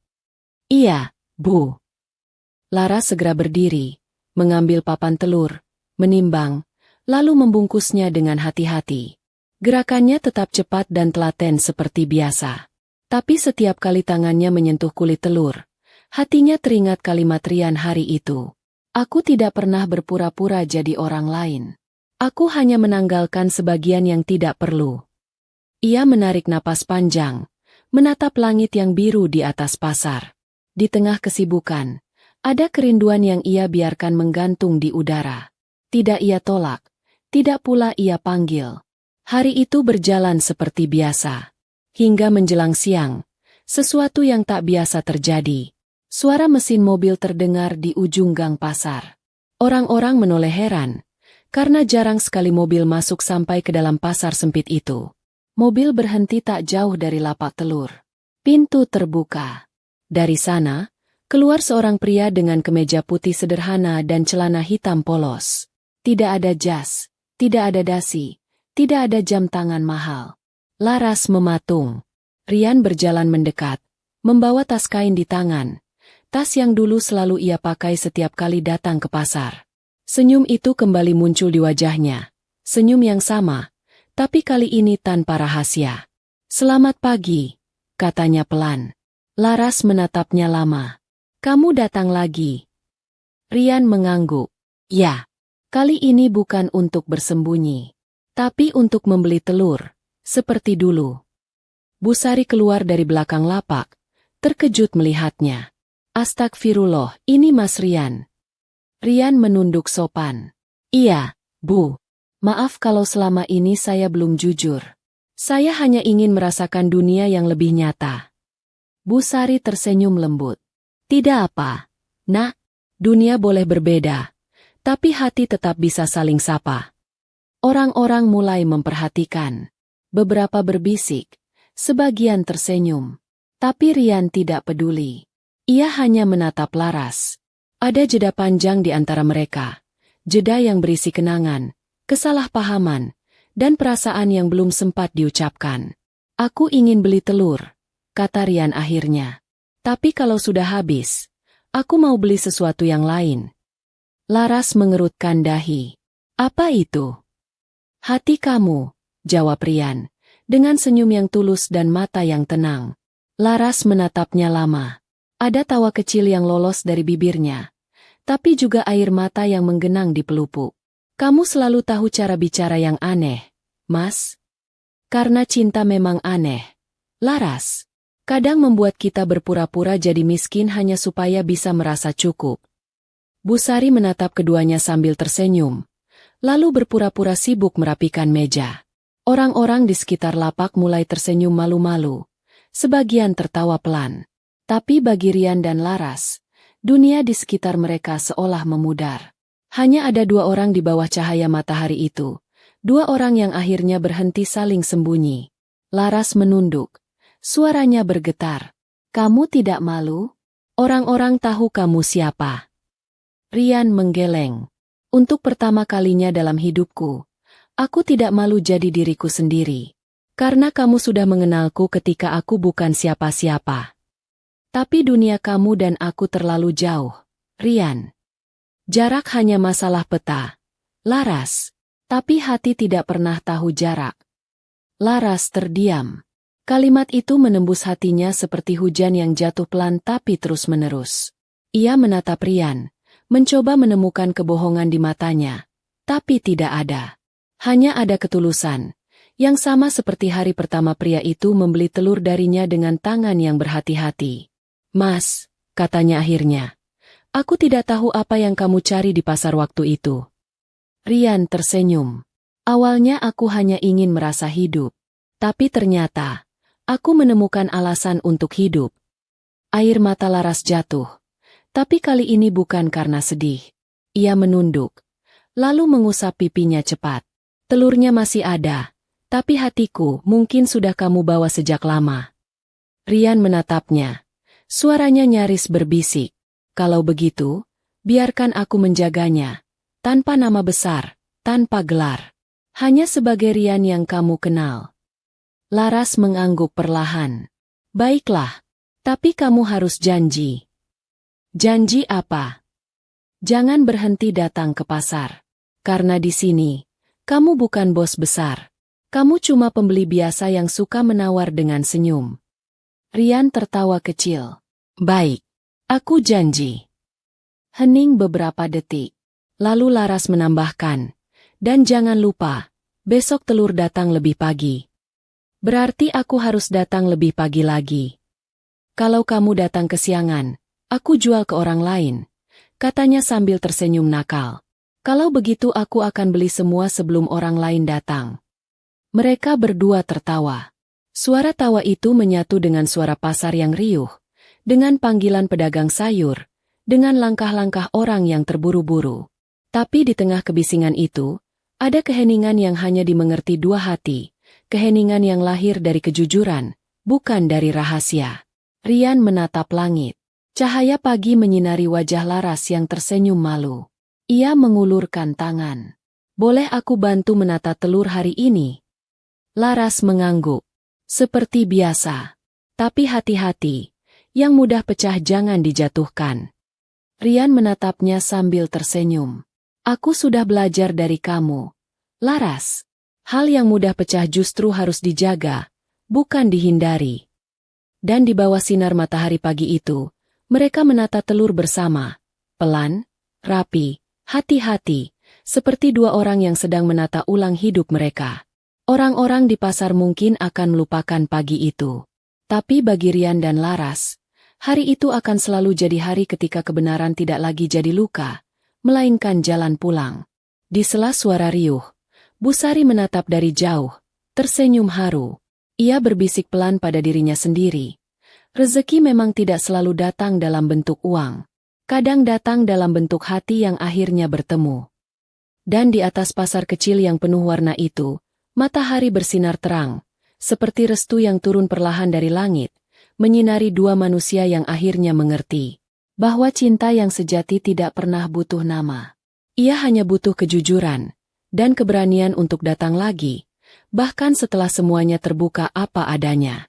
Iya, Bu. Laras segera berdiri, mengambil papan telur, menimbang, lalu membungkusnya dengan hati-hati. Gerakannya tetap cepat dan telaten seperti biasa. Tapi setiap kali tangannya menyentuh kulit telur, hatinya teringat kalimat Rian hari itu. Aku tidak pernah berpura-pura jadi orang lain. Aku hanya menanggalkan sebagian yang tidak perlu. Ia menarik napas panjang, menatap langit yang biru di atas pasar. Di tengah kesibukan, ada kerinduan yang ia biarkan menggantung di udara. Tidak ia tolak, tidak pula ia panggil. Hari itu berjalan seperti biasa. Hingga menjelang siang, sesuatu yang tak biasa terjadi. Suara mesin mobil terdengar di ujung gang pasar. Orang-orang menoleh heran, karena jarang sekali mobil masuk sampai ke dalam pasar sempit itu. Mobil berhenti tak jauh dari lapak telur. Pintu terbuka. Dari sana, keluar seorang pria dengan kemeja putih sederhana dan celana hitam polos. Tidak ada jas, tidak ada dasi, tidak ada jam tangan mahal. Laras mematung. Rian berjalan mendekat, membawa tas kain di tangan. Tas yang dulu selalu ia pakai setiap kali datang ke pasar. Senyum itu kembali muncul di wajahnya. Senyum yang sama, tapi kali ini tanpa rahasia. Selamat pagi, katanya pelan. Laras menatapnya lama. Kamu datang lagi. Rian mengangguk. Ya, kali ini bukan untuk bersembunyi, tapi untuk membeli telur, seperti dulu. Busari keluar dari belakang lapak, terkejut melihatnya. Astagfirullah, ini Mas Rian. Rian menunduk sopan. Iya, Bu. Maaf kalau selama ini saya belum jujur. Saya hanya ingin merasakan dunia yang lebih nyata. Busari tersenyum lembut. Tidak apa, Nak. Dunia boleh berbeda, tapi hati tetap bisa saling sapa. Orang-orang mulai memperhatikan. Beberapa berbisik, sebagian tersenyum. Tapi Rian tidak peduli. Ia hanya menatap Laras. Ada jeda panjang di antara mereka. Jeda yang berisi kenangan, kesalahpahaman, dan perasaan yang belum sempat diucapkan. Aku ingin beli telur, kata Rian akhirnya. Tapi kalau sudah habis, aku mau beli sesuatu yang lain. Laras mengerutkan dahi. Apa itu? Hati kamu, jawab Rian, dengan senyum yang tulus dan mata yang tenang. Laras menatapnya lama. Ada tawa kecil yang lolos dari bibirnya, tapi juga air mata yang menggenang di pelupuk. Kamu selalu tahu cara bicara yang aneh, Mas. Karena cinta memang aneh. Laras. Kadang membuat kita berpura-pura jadi miskin hanya supaya bisa merasa cukup. Busari menatap keduanya sambil tersenyum, lalu berpura-pura sibuk merapikan meja. Orang-orang di sekitar lapak mulai tersenyum malu-malu, sebagian tertawa pelan. Tapi bagi Rian dan Laras, dunia di sekitar mereka seolah memudar. Hanya ada dua orang di bawah cahaya matahari itu, dua orang yang akhirnya berhenti saling sembunyi. Laras menunduk. Suaranya bergetar. Kamu tidak malu? Orang-orang tahu kamu siapa. Rian menggeleng. Untuk pertama kalinya dalam hidupku, aku tidak malu jadi diriku sendiri. Karena kamu sudah mengenalku ketika aku bukan siapa-siapa. Tapi dunia kamu dan aku terlalu jauh, Rian. Jarak hanya masalah peta. Laras. Tapi hati tidak pernah tahu jarak. Laras terdiam. Kalimat itu menembus hatinya seperti hujan yang jatuh pelan tapi terus-menerus. Ia menatap Rian, mencoba menemukan kebohongan di matanya, tapi tidak ada. Hanya ada ketulusan, yang sama seperti hari pertama pria itu membeli telur darinya dengan tangan yang berhati-hati. Mas, katanya akhirnya, aku tidak tahu apa yang kamu cari di pasar waktu itu. Rian tersenyum. Awalnya aku hanya ingin merasa hidup, tapi ternyata aku menemukan alasan untuk hidup. Air mata Laras jatuh. Tapi kali ini bukan karena sedih. Ia menunduk. Lalu mengusap pipinya cepat. Telurnya masih ada. Tapi hatiku mungkin sudah kamu bawa sejak lama. Rian menatapnya. Suaranya nyaris berbisik. Kalau begitu, biarkan aku menjaganya. Tanpa nama besar, tanpa gelar. Hanya sebagai Rian yang kamu kenal. Laras mengangguk perlahan. Baiklah, tapi kamu harus janji. Janji apa? Jangan berhenti datang ke pasar. Karena di sini, kamu bukan bos besar. Kamu cuma pembeli biasa yang suka menawar dengan senyum. Rian tertawa kecil. Baik, aku janji. Hening beberapa detik. Lalu Laras menambahkan. Dan jangan lupa, besok telur datang lebih pagi. Berarti aku harus datang lebih pagi lagi. Kalau kamu datang kesiangan, aku jual ke orang lain, katanya sambil tersenyum nakal. Kalau begitu aku akan beli semua sebelum orang lain datang. Mereka berdua tertawa. Suara tawa itu menyatu dengan suara pasar yang riuh, dengan panggilan pedagang sayur, dengan langkah-langkah orang yang terburu-buru. Tapi di tengah kebisingan itu, ada keheningan yang hanya dimengerti dua hati. Keheningan yang lahir dari kejujuran, bukan dari rahasia. Rian menatap langit. Cahaya pagi menyinari wajah Laras yang tersenyum malu. Ia mengulurkan tangan. Boleh aku bantu menata telur hari ini? Laras mengangguk. Seperti biasa. Tapi hati-hati. Yang mudah pecah jangan dijatuhkan. Rian menatapnya sambil tersenyum. Aku sudah belajar dari kamu, Laras. Hal yang mudah pecah justru harus dijaga, bukan dihindari. Dan di bawah sinar matahari pagi itu, mereka menata telur bersama, pelan, rapi, hati-hati, seperti dua orang yang sedang menata ulang hidup mereka. Orang-orang di pasar mungkin akan melupakan pagi itu. Tapi bagi Rian dan Laras, hari itu akan selalu jadi hari ketika kebenaran tidak lagi jadi luka, melainkan jalan pulang. Di sela suara riuh, Bu Sari menatap dari jauh, tersenyum haru. Ia berbisik pelan pada dirinya sendiri. Rezeki memang tidak selalu datang dalam bentuk uang. Kadang datang dalam bentuk hati yang akhirnya bertemu. Dan di atas pasar kecil yang penuh warna itu, matahari bersinar terang, seperti restu yang turun perlahan dari langit, menyinari dua manusia yang akhirnya mengerti bahwa cinta yang sejati tidak pernah butuh nama. Ia hanya butuh kejujuran dan keberanian untuk datang lagi, bahkan setelah semuanya terbuka apa adanya.